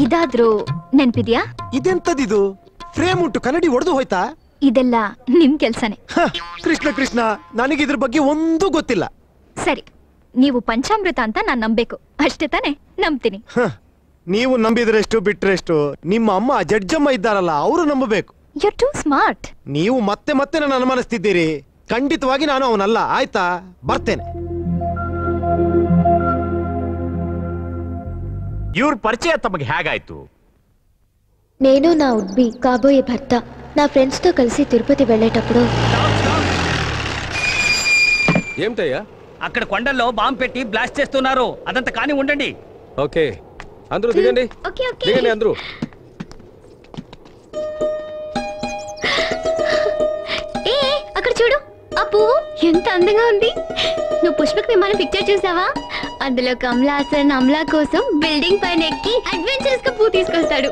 ಇದಾದ್ರೂ ನೆನ್ಪಿದ್ಯಾ? ಇದೆಂತದಿದು? ಫ್ರೇಮ್ ಉಂಟು, ಕನ್ನಡಿ ಒಡೆದು ಹೋಯ್ತಾ? ಇದೆಲ್ಲ ನಿಮ್ ಕೆಲ್ಸನೇ. ಕೃಷ್ಣ, ನನಗೆ ಇದ್ರ ಬಗ್ಗೆ ಒಂದೂ ಗೊತ್ತಿಲ್ಲ. ಸರಿ, ನೀವು ಪಂಚಾಮೃತ ಅಂತ ನಾನ್ ನಂಬೇಕು ಅಷ್ಟೇ ತಾನೆ? ನಂಬ್ತೀನಿ. ನೀವು ನಂಬಿದ್ರೆಷ್ಟು ಬಿಟ್ರೆಷ್ಟು, ನಿಮ್ಮ ಅಮ್ಮ ಜಡ್ಜಮ್ಮ ಇದ್ದಾರಲ್ಲ, ಅವರು ನಂಬಬೇಕು. You are too smart. ನೀವು ಮತ್ತೆ ನನ್ನ ಅನುಮಾನಿಸ್ತಿದ್ದೀರಿ. ಖಂಡಿತವಾಗಿ ನಾನು ಅವನಲ್ಲ ಆಯ್ತಾ? ಬರ್ತೇನೆ. ಇವ್ರ ಪರಿಚಯ ತಮಗೆ ಹೇಗಾಯ್ತು? నేను నా ఉడ్బి కాబోయే భర్త నా ఫ్రెండ్స్ తో కలిసి తిరుపతి వెళ్ళేటప్పుడు ఏమిటయ్యా? అక్కడ కొండల్లో బాంబు పెట్టి బ్లాస్ట్ చేస్తున్నారు. అదంతా కానీ ఉండండి. ఓకే, అందరూ దిగండి. దిగండి అందరూ. అక్కడ చూడు, ఆ పువ్వు ఎంత అందంగా ఉంది. నువ్వు పుష్పక విమానం పిక్చర్ చూసావా? అందులో కమలాసన్ అమలా కోసం బిల్డింగ్ పైన ఎక్కి అడ్వెంచరస్ గా పువ్వు తీసుకొస్తాడు.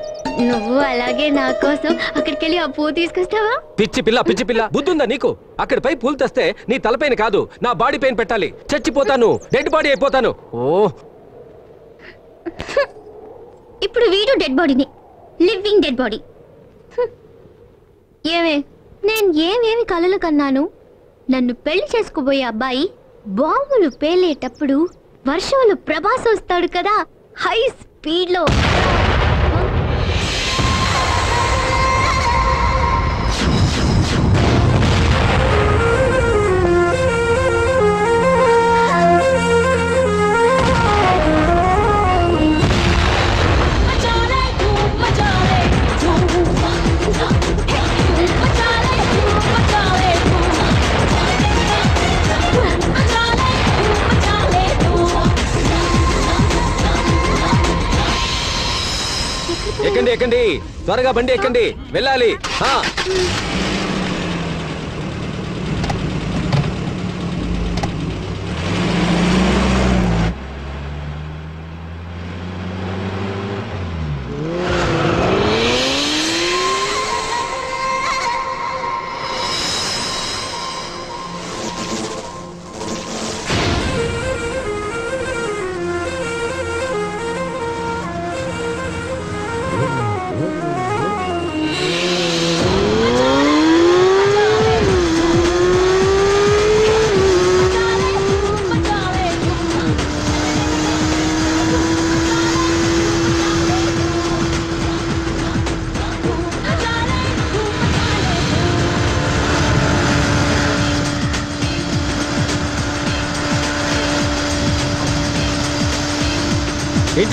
నువ్వు అలాగే నా కోసం అక్కడికి వెళ్ళి ఆ పువ్వు తీసుకొస్తావా? పిచ్చి పిల్ల, బుద్ధుందా నీకు? అక్కడిపై పూలు తెస్తే నీ తలపైన కాదు, నా బాడీ పైన పెట్టాలి. చచ్చిపోతాను, డెడ్ బాడీ అయిపోతాను. ఓ, ఇప్పుడు వీడు డెడ్ బాడీని, లివింగ్ డెడ్ బాడీ. నేను ఏమేమి కలలు కన్నాను? నన్ను పెళ్లి చేసుకోబోయే అబ్బాయి బాంబులు పేలేటప్పుడు వర్షంలో ప్రభాస్ వస్తాడు కదా, హై స్పీడ్ లో. ఎక్కండి, త్వరగా బండి ఎక్కండి, వెళ్ళాలి.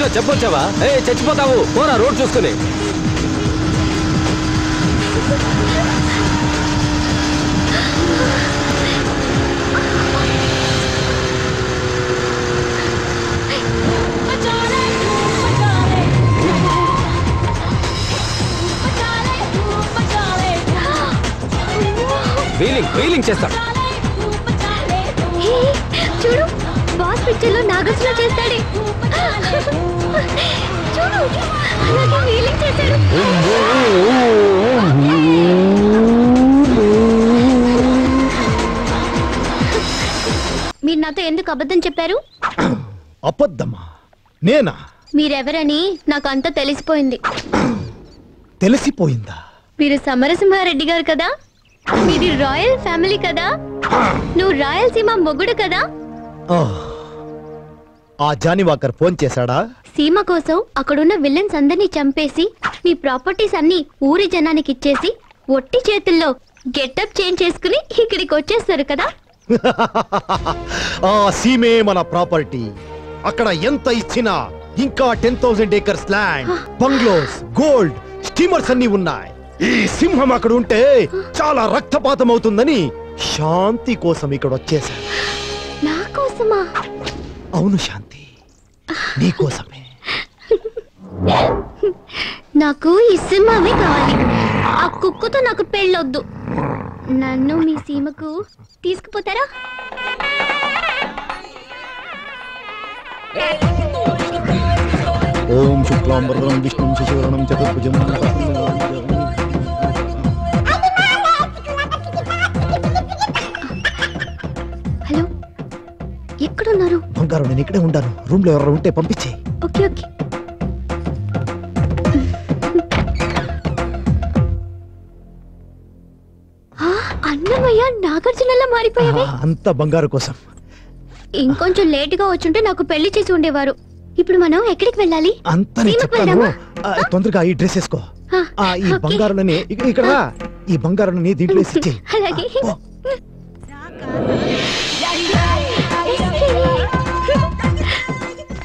ఇంట్లో చెప్పొచ్చావా? ఏ చచ్చిపోతావు, పోరా రోడ్ చూసుకుని. వీలింగ్ చేస్తాడు. చూడు, బాస్ పిక్చర్ లో నాగార్జున చేస్తాడే. చూడు, అలాగే వీలింగ్ చేశాడు. మీరు నాతో ఎందుకు అబద్ధం చెప్పారు? అబద్ధమా? నేనా? మీరెవరని నాకు అంతా తెలిసిపోయింది. తెలిసిపోయిందా? మీరు సమరసింహారెడ్డి గారు కదా, మీది రాయల్ ఫ్యామిలీ కదా, నువ్వు రాయలసీమ మొగుడు కదా. ఆ జానివాకర్ ఫోన్ చేశాడా? సీమ కోసం అక్కడున్న విలన్స్ అందరినీ చంపేసి మీ ప్రాపర్టీస్ అన్ని ఊరి జనానికి ఇచ్చేసి ఒట్టి చేతుల్లో గెటప్ చేంజ్ చేసుకుని ఇక్కడికి వచ్చేస్తారు కదా. ఆ సీమే మన ప్రాపర్టీ. అక్కడ ఎంత ఇచ్చినా ఇంకా 10,000 acres land, bungalows, gold, steamers అన్ని ఉన్నాయి. ఈ సింహం అక్కడ ఉంటే చాలా రక్తపాతం అవుతుందని శాంతి కోసం ఇక్కడ వచ్చేసాను. నా కోసమా? అవును శాంతి, నీ కోసమే. నాకు ఈ సింహమే కావాలి. ఆ కుక్కతో నాకు పెళ్ళొద్దు. నన్ను మీ సీమకు తీసుకుపోతారా? ఓం శుక్లాంబరధరం విష్ణుం శశివర్ణం చతుర్భుజం. హలో, ఎక్కడున్నారు? బంగారం, నేను ఇక్కడే ఉంటాను. రూమ్ లో ఎవరు ఉంటే పంపించే. Okay okay. అన్నమయ్య నాగార్జునలా మారిపోయావే. అంత బంగారు కోసం. ఇంకొంచెం లేట్ గా వచ్చుంటే నాకు పెళ్లి చేసి ఉండేవారు. ఇప్పుడు మనం ఎక్కడికి వెళ్ళాలి? అంత తొందరగా ఈ డ్రెస్ వేసుకో. ఈ బంగారులని ఇక్కడ రా. ఈ బంగారులని దీంట్లో వేసి. అలాగే.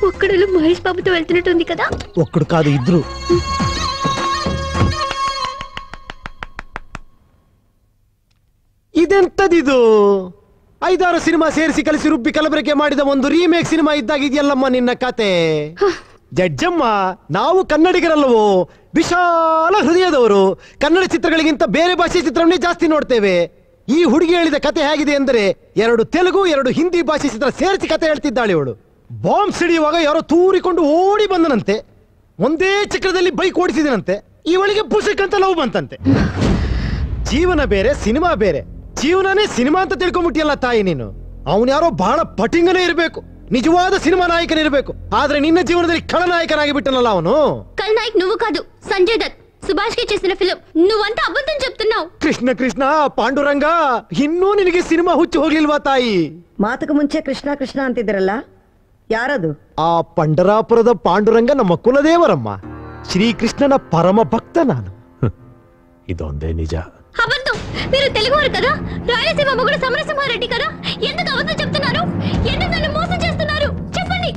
ఒక్కడు మహేష్ బాబుతో వెళ్తున్నట్టుంది కదా. ఒక్కడు కాదు, ఇద్దరు. ಇದೆಂತದಿದು? 5-6 ಸಿನಿಮಾ ಸೇರಿಸಿ ಕಲಿಸಿ ರುಬ್ಬಿ ಕಲಬೆರಕೆ ಮಾಡಿದ ಒಂದು ರೀಮೇಕ್ ಸಿನಿಮಾ ಇದ್ದಾಗಿದೆಯಲ್ಲಮ್ಮ ನಿನ್ನ ಕತೆ. ಜಡ್ಜಮ್ಮ, ನಾವು ಕನ್ನಡಿಗರಲ್ಲವೋ, ವಿಶಾಲ ಹೃದಯದವರು. ಕನ್ನಡ ಚಿತ್ರಗಳಿಗಿಂತ ಬೇರೆ ಭಾಷೆ ಚಿತ್ರವನ್ನೇ ಜಾಸ್ತಿ ನೋಡ್ತೇವೆ. ಈ ಹುಡುಗಿ ಹೇಳಿದ ಕತೆ ಹೇಗಿದೆ ಅಂದರೆ 2 ತೆಲುಗು 2 ಹಿಂದಿ ಭಾಷೆ ಚಿತ್ರ ಸೇರಿಸಿ ಕತೆ ಹೇಳ್ತಿದ್ದಾಳೆ ಇವಳು. ಬಾಂಬ್ ಸಿಡಿಯುವಾಗ ಯಾರೋ ತೂರಿಕೊಂಡು ಓಡಿ ಬಂದನಂತೆ. ಒಂದೇ ಚಕ್ರದಲ್ಲಿ ಬೈಕ್ ಓಡಿಸಿದನಂತೆ. ಇವಳಿಗೆ ಪುಸ್ತಕ ಅಂತ ಲವ್ ಬಂತಂತೆ. ಜೀವನ ಬೇರೆ, ಸಿನಿಮಾ ಬೇರೆ. ಜೀವನನೇ ಸಿನಿಮಾ ಅಂತ ತಿಳ್ಕೊಂಬಿಟ್ಟಿಯಲ್ಲ ತಾಯಿ ನೀನು. ಅವನು ಯಾರೋ ಬಹಳ ಪಟಿಂಗನೇ ಇರಬೇಕು, ನಿಜವಾದ ಸಿನಿಮಾ ನಾಯಕನಿರಬೇಕು. ಆದ್ರೆ ನಿನ್ನ ಜೀವನದಲ್ಲಿ ಖಳನಾಯಕನಾಗಿ ಬಿಟ್ಟನಲ್ಲ ಅವನು. ఖల్నాయక్ నువ్వు కాదు, సంజయ్ దత్. సుభాష్ కి చేసిన ఫిల్మ్. నువ్వంతా అబద్ధం చెప్తున్నావు. ಕೃಷ್ಣ ಕೃಷ್ಣ ಪಾಂಡುರಂಗ, ಇನ್ನೂ ನಿನಗೆ ಸಿನಿಮಾ ಹುಚ್ಚು ಹೋಗ್ಲಿಲ್ವಾ ತಾಯಿ? ಮಾತಕ್ಕೆ ಮುಂಚೆ ಕೃಷ್ಣ ಕೃಷ್ಣ ಅಂತಿದ್ರಲ್ಲ, ಯಾರದು? ಆ ಪಂಡರಾಪುರದ ಪಾಂಡುರಂಗ ನಮ್ಮ ಕುಲದೇವರಮ್ಮ. ಶ್ರೀಕೃಷ್ಣನ ಪರಮ ಭಕ್ತ ನಾನು. ಇದೊಂದೇ ನಿಜ. అబద్ధం. మీరు తెలుగువారు కదా, రాయలసీమ మొగుడు సమరసింహారెడ్డి కదా. ఎందుకు అబద్ధం చెప్తున్నారు? ఎందుకు నన్ను మోసం చేస్తున్నారు? చెప్పండి.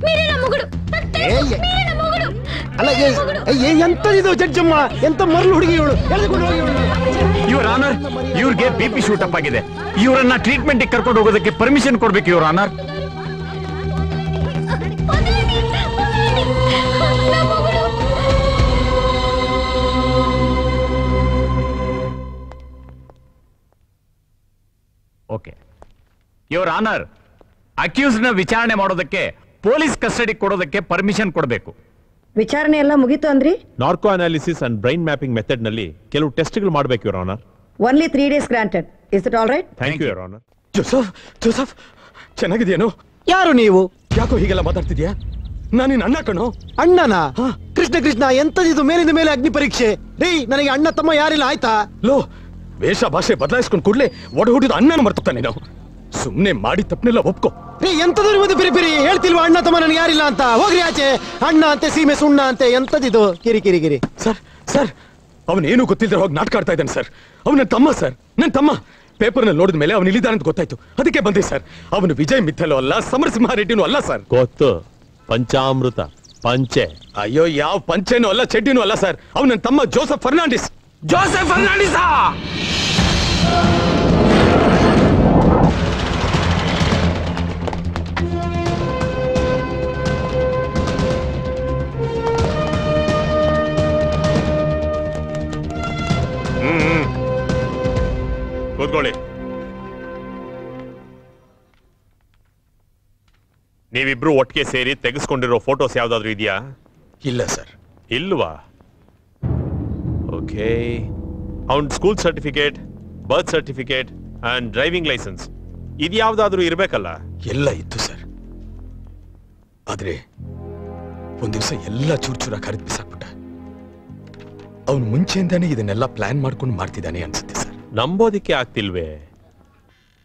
మీరే నా మొగుడు. మీరే నా మొగుడు. ಅಲ್ಲ, ಎಂತದಿದು ಜಡ್ಜಮ್ಮ? ಎಂತ ಮರಳು ಹುಡುಗಿ ಇವಳು. ಯುವರ್ ಆನರ್, ಇವ್ರಿಗೆ ಬಿಪಿ ಶೂಟ್ ಅಪ್ ಆಗಿದೆ. ಇವರನ್ನ ಟ್ರೀಟ್ಮೆಂಟ್ ಕರ್ಕೊಂಡು ಹೋಗೋದಕ್ಕೆ ಪರ್ಮಿಷನ್ ಕೊಡ್ಬೇಕು your honour. Okay your honour, accused ನ ವಿಚಾರಣೆ ಮಾಡೋದಕ್ಕೆ ಪೊಲೀಸ್ ಕಸ್ಟಡಿ ಕೊಡೋದಕ್ಕೆ ಪರ್ಮಿಷನ್ ಕೊಡಬೇಕು. ವಿಚಾರಣೆ ಎಲ್ಲ ಮುಗಿತು ಅಂದ್ರಿ? Narco analysis and brain mapping method ನಲ್ಲಿ ಕೆಲವು ಟೆಸ್ಟ್ಗಳು ಮಾಡಬೇಕು your honour. Only 3 days granted. Is it all right? Thank you your honour. Joseph ಚೆನ್ನಾಗಿದೆಯೇನೋ? ಯಾರು ನೀವು? ಯಾಕೋ ಹೀಗೆಲ್ಲ ಮಾತಾಡ್ತಿದ್ಯಾ? ನಾನು ನಿನ್ನ ಅಣ್ಣ ಕಣೋ. ಅಣ್ಣನ? ಕೃಷ್ಣ ಕೃಷ್ಣ, ಎಂತದಿದು ಮೇಲಿಂದ ಮೇಲೆ ಅಗ್ನಿ ಪರೀಕ್ಷೆ? ರೀ, ನನಗೆ ಅಣ್ಣ ತಮ್ಮ ಯಾರಿಲ್ಲ ಆಯ್ತಾ? ಲೋ, ವೇಷ ಭಾಷೆ ಬದಲಾಯಿಸ್ಕೊಂಡು ಕೂಡಲೇ ಒಡ ಹುಟ್ಟಿದ ಅಣ್ಣನ ಮರ್ತೋಗ್ತಾನೆ. ನಾವು ಸುಮ್ನೆ ಮಾಡಿ ತಪ್ಪನೆಲ್ಲ ಒಪ್ಕೋ. ರೀ, ಎಂತದ್ರು ಇವತ್ತು ಪಿರಿ ಪಿರಿ ಹೇಳ್ತಿಲ್ವಾ? ಅಣ್ಣ ತಮ್ಮ ನನಗೆ ಯಾರಿಲ್ಲ ಅಂತ. ಹೋಗ್ರಿ ಆಚೆ. ಅಣ್ಣ ಅಂತೆ, ಸೀಮೆ ಸುಣ್ಣ ಅಂತೆ. ಎಂತದಿದು ಕಿರಿ ಕಿರಿ ಕಿರಿ? ಸರ್ ಅವನೇನು ಗೊತ್ತಿಲ್ಲದೆ ಹೋಗಿ ನಾಟಕ ಆಡ್ತಾ ಇದ್ದಾನೆ ಸರ್. ಅವನ ನನ್ನ ತಮ್ಮ ಸರ್, ನನ್ನ ತಮ್ಮ. ಪೇಪರ್ನಲ್ಲಿ ನೋಡಿದ ಮೇಲೆ ಅವನು ಇಲ್ಲಿದ್ದಾನೆ ಅಂತ ಗೊತ್ತಾಯ್ತು, ಅದಕ್ಕೆ ಬಂದೆ ಸರ್. ಅವನು ವಿಜಯ್ ಮಿತ್ತಲೋ ಅಲ್ಲ, ಸಮರಸಿಂಹಾರೆಡ್ಡಿನೂ ಅಲ್ಲ ಸರ್. ಗೊತ್ತು, ಪಂಚಾಮೃತ ಪಂಚೆ. ಅಯ್ಯೋ ಯಾವ ಪಂಚೆನೂ ಅಲ್ಲ ಚಡ್ಡಿನೂ ಅಲ್ಲ ಸರ್. ಅವ್ನು ನನ್ನ ತಮ್ಮ ಜೋಸೆಫ್ ಫರ್ನಾಂಡಿಸ್. ಜೋಸೆಫ್ ಫರ್ನಾಂಡಿಸ್ ಕೂತ್ಕೊಳ್ಳಿ. ನೀವಿಬ್ರು ಒಟ್ಟಿಗೆ ಸೇರಿ ತೆಗೆಸ್ಕೊಂಡಿರೋ ಫೋಟೋಸ್ ಯಾವ್ದಾದ್ರು ಇದೆಯಾ? ಇಲ್ಲ ಸರ್. ಇಲ್ವಾ? ಓಕೆ. ಅವನ್ school certificate, birth certificate and driving licence ಇದು ಯಾವ್ದಾದ್ರು ಇರ್ಬೇಕಲ್ಲ? ಎಲ್ಲ ಇತ್ತು ಸರ್. ಆದ್ರೆ ಒಂದ್ ದಿವಸ ಎಲ್ಲ ಚೂರ್ ಕರೆದು ಬಿಸಾಕ್ಬಿಟ್ಟ. ಅವನು ಮುಂಚೆಯಿಂದಾನೇ ಇದನ್ನೆಲ್ಲ ಪ್ಲಾನ್ ಮಾಡ್ಕೊಂಡು ಮಾಡ್ತಿದ್ದಾನೆ ಅನ್ಸುತ್ತೆ ಸರ್. ನಂಬೋದಿಕ್ಕೆ ಆಗ್ತಿಲ್ವೇ?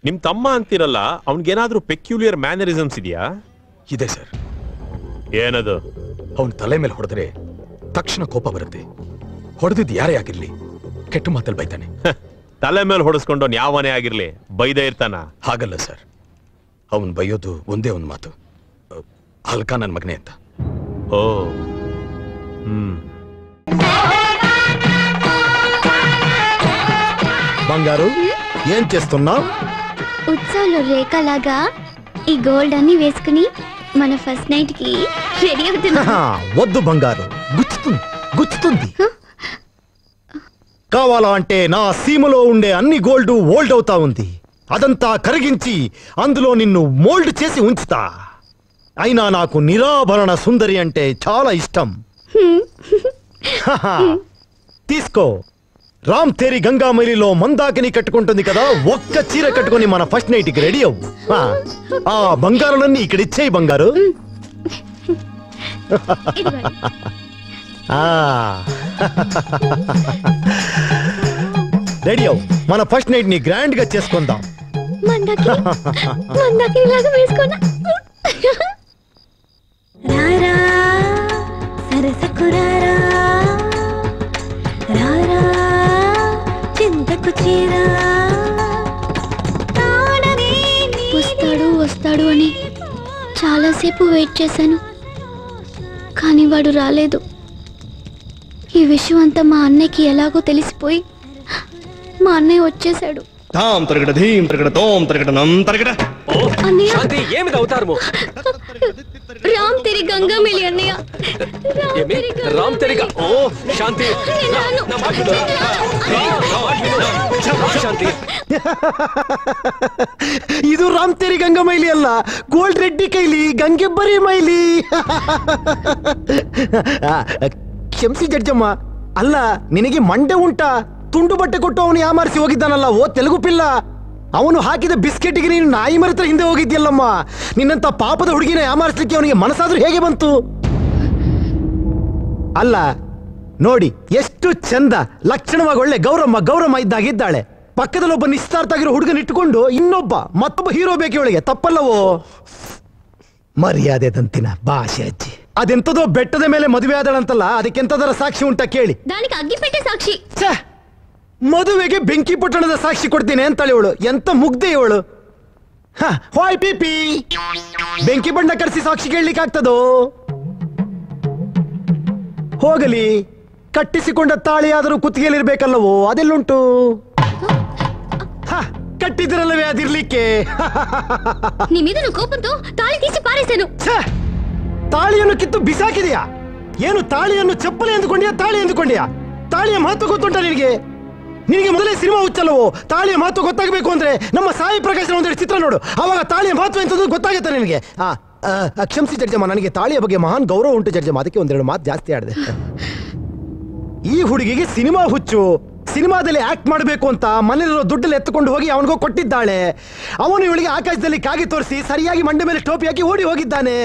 ನಿಮ್ ತಮ್ಮ ಅಂತಿರಲ್ಲ, ಅವನ್ಗೇನಾದ್ರೂ ಪೆಕ್ಯುಲಿಯರ್ ಮ್ಯಾನರಿಸಮ್ಸ್ ಇದೆಯಾ? ಇದೆ ಸರ್. ಏನದು? ಅವನ್ ತಲೆ ಮೇಲೆ ಹೊಡೆದ್ರೆ ತಕ್ಷಣ ಕೋಪ ಬರುತ್ತೆ. ಹೊಡೆದಿದ್ದು ಯಾರೇ ಆಗಿರ್ಲಿ ಕೆಟ್ಟ ಮಾತಲ್ಲಿ ಬೈತಾನೆ. ತಲೆ ಮೇಲೆ ಹೊಡೆಸ್ಕೊಂಡು ಯಾವನೇ ಆಗಿರ್ಲಿ ಬೈದೇ ಇರ್ತಾನ? ಹಾಗಲ್ಲ ಸರ್. ಅವನ್ ಬೈಯೋದು ಒಂದೇ ಒಂದು ಮಾತು, ಹಲ್ಕ ನನ್ ಮಗನೇ ಅಂತ. ಓ బంగారు ఏం చేస్తున్నావు? ఉత్సవంలో రేఖలాగా ఈ గోల్డ్ అన్ని వేసుకుని మన ఫస్ట్ నైట్ కి రెడీ అవుతున్నా. వద్దు బంగారు, గుచ్చుతుంది గుచ్చుతుంది. కావాలంటే నా సీమలో ఉండే అన్ని గోల్డ్ ఓల్డ్ అవుతా ఉంది. అదంతా కరిగించి అందులో నిన్ను మోల్డ్ చేసి ఉంచుతా. అయినా నాకు నిరాభరణ సుందరి అంటే చాలా ఇష్టం. తీసుకో. రామ్ తేరి గంగామైలిలో మందాకిని కట్టుకుంటుంది కదా, ఒక్క చీర కట్టుకుని మన ఫస్ట్ నైట్ కి రెడీ అవ్వు. ఆ బంగారులన్నీ ఇక్కడ ఇచ్చేయి బంగారు. రెడీ అవ్వు, మన ఫస్ట్ నైట్ ని గ్రాండ్ గా చేసుకుందాం. మందాకినిలాగా వేసుకున్నా. రారా సరసకురారా రారా చింతకు చీరా. వస్తాడు వస్తాడు అని చాలాసేపు వెయిట్ చేశాను, కానీ వాడు రాలేదు. ఈ విషయం అంతా మా అన్నయ్యకి ఎలాగో తెలిసిపోయి మా అన్నయ్య వచ్చేసాడు. తాం తరగడ ధీం తరగడ తోం తరగడ నం తరగడ. శాంతి ఏమిది అవతారము? రామ్ తెరి గంగా మేలి అన్నయ్య. రామ్ తెరి ఓ శాంతి ಶಾಂತಿ. ಇದು ರಾಮ್ ತೇರಿ ಗಂಗಾ ಮೈಲಿ ಅಲ್ಲ, ಗೋಲ್ಡ್ ರೆಡ್ಡಿ ಕೈಲಿ ಗಂಗೆಬ್ಬರಿ ಮೈಲಿ. ಕ್ಷಮಿಸಿ ಜಡ್ಜಮ್ಮ. ಅಲ್ಲ, ನಿನಗೆ ಮಂಡೆ ಉಂಟಾ? ತುಂಡು ಬಟ್ಟೆ ಕೊಟ್ಟು ಅವನು ಯಾಮಾರಿಸಿ ಹೋಗಿದ್ದಾನಲ್ಲ, ಓ ತೆಲುಗು ಪಿಲ್ಲ. ಅವನು ಹಾಕಿದ ಬಿಸ್ಕೆಟ್ಗೆ ನೀನು ನಾಯಿ ಮರತ್ರ ಹಿಂದೆ ಹೋಗಿದ್ಯಲ್ಲಮ್ಮ. ನಿನ್ನಂತ ಪಾಪದ ಹುಡುಗಿನ ಯಾಮಾರಿಸ್ಲಿಕ್ಕೆ ಅವನಿಗೆ ಮನಸ್ಸಾದ್ರೂ ಹೇಗೆ ಬಂತು? ಅಲ್ಲ ನೋಡಿ, ಎಷ್ಟು ಚಂದ ಲಕ್ಷಣವಾಗಿ ಒಳ್ಳೆ ಗೌರಮ್ಮ ಇದ್ದಾಗಿದ್ದಾಳೆ. ಪಕ್ಕದಲ್ಲಿ ಒಬ್ಬ ನಿಶ್ಚಿತಾರ್ಥ ಆಗಿರೋ ಹುಡುಗನ ಇಟ್ಟುಕೊಂಡು ಮತ್ತೊಬ್ಬ ಹೀರೋ ಬೇಕು ಇವಳಿಗೆ, ತಪ್ಪಲ್ಲವೋ? ಮರ್ಯಾದೆ ದಂತಿನ ಭಾಷೆ ಅಜ್ಜಿ. ಅದೆಂತದೋ ಬೆಟ್ಟದ ಮೇಲೆ ಮದುವೆ ಆದಳಂತಲ್ಲ, ಅದಕ್ಕೆಂತದರ ಸಾಕ್ಷಿ ಉಂಟಾ ಕೇಳಿ? దానికి అగ్గిపెట్టే సాక్షి. ಮದುವೆಗೆ ಬೆಂಕಿ ಪಟ್ಟಣದ ಸಾಕ್ಷಿ ಕೊಡ್ತೀನಿ ಅಂತಾಳೆ ಇವಳು. ಎಂತ ಮುಗ್ದೆ ಇವಳು. ಹಾಯ್ ಪಿಪಿ, ಬೆಂಕಿ ಬಣ್ಣ ಕಡಿಸಿ ಸಾಕ್ಷಿ ಕೇಳಲಿಕ್ಕೆ ಆಗ್ತದೋ? ಹೋಗಲಿ, ಕಟ್ಟಿಸಿಕೊಂಡ ತಾಳಿಯಾದರೂ ಕುತ್ತಿಗೆಯಲ್ಲಿರ್ಬೇಕಲ್ಲವೋ? ಅದೆಲ್ಲುಂಟು? ಕಟ್ಟಿದ್ರಲ್ಲವೇ ಅದಿರ್ಲಿಕ್ಕೆ. నీ మీద నువ్వు కోపంతో తాళి తీసి పారేశాను. ತಾಳಿಯನ್ನು ಕಿತ್ತು ಬಿಸಾಕಿದೆಯಾ? ಏನು ತಾಳಿಯನ್ನು ಚಪ್ಪಲಿ ಎಂದುಕೊಂಡಿಯಾ, ತಾಳಿ ಎಂದುಕೊಂಡಿಯಾ? ತಾಳಿಯ ಮಹತ್ವ ಗೊತ್ತುಂಟ ನಿನಗೆ? ನಿನಗೆ ಮೊದಲೇ ಸಿನಿಮಾ ಹುಚ್ಚಲ್ಲವೋ? ತಾಳಿಯ ಮಹತ್ವ ಗೊತ್ತಾಗಬೇಕು ಅಂದ್ರೆ ನಮ್ಮ ಸಾಯಿ ಪ್ರಕಾಶ್ ಒಂದೆರಡು ಚಿತ್ರ ನೋಡು, ಅವಾಗ ತಾಳಿಯ ಮಹತ್ವ ಎಂತದ್ದು ಗೊತ್ತಾಗುತ್ತೆ ನಿನಗೆ. ಕ್ಷಮಿಸಿ ಜಡ್ಜಮ್ಮ, ನನಗೆ ತಾಳಿಯ ಬಗ್ಗೆ ಮಹಾನ್ ಗೌರವ ಉಂಟು ಜಡ್ಜಮ್ಮ, ಅದಕ್ಕೆ ಒಂದೆರಡು ಮಾತು ಜಾಸ್ತಿ ಆಡಿದೆ. ಈ ಹುಡುಗಿಗೆ ಸಿನಿಮಾ ಹುಚ್ಚು. ಸಿನಿಮಾದಲ್ಲಿ ಆಕ್ಟ್ ಮಾಡಬೇಕು ಅಂತ ಮನೆಯಲ್ಲಿರೋ ದುಡ್ಡಲ್ಲಿ ಎತ್ತುಕೊಂಡು ಹೋಗಿ ಅವನಿಗೋ ಕೊಟ್ಟಿದ್ದಾಳೆ. ಅವನು ಇವಳಿಗೆ ಆಕಾಶದಲ್ಲಿ ಕಾಗಿ ತೋರಿಸಿ ಸರಿಯಾಗಿ ಮಂಡೆ ಮೇಲೆ ಟೋಪಿ ಹಾಕಿ ಓಡಿ ಹೋಗಿದ್ದಾನೆ.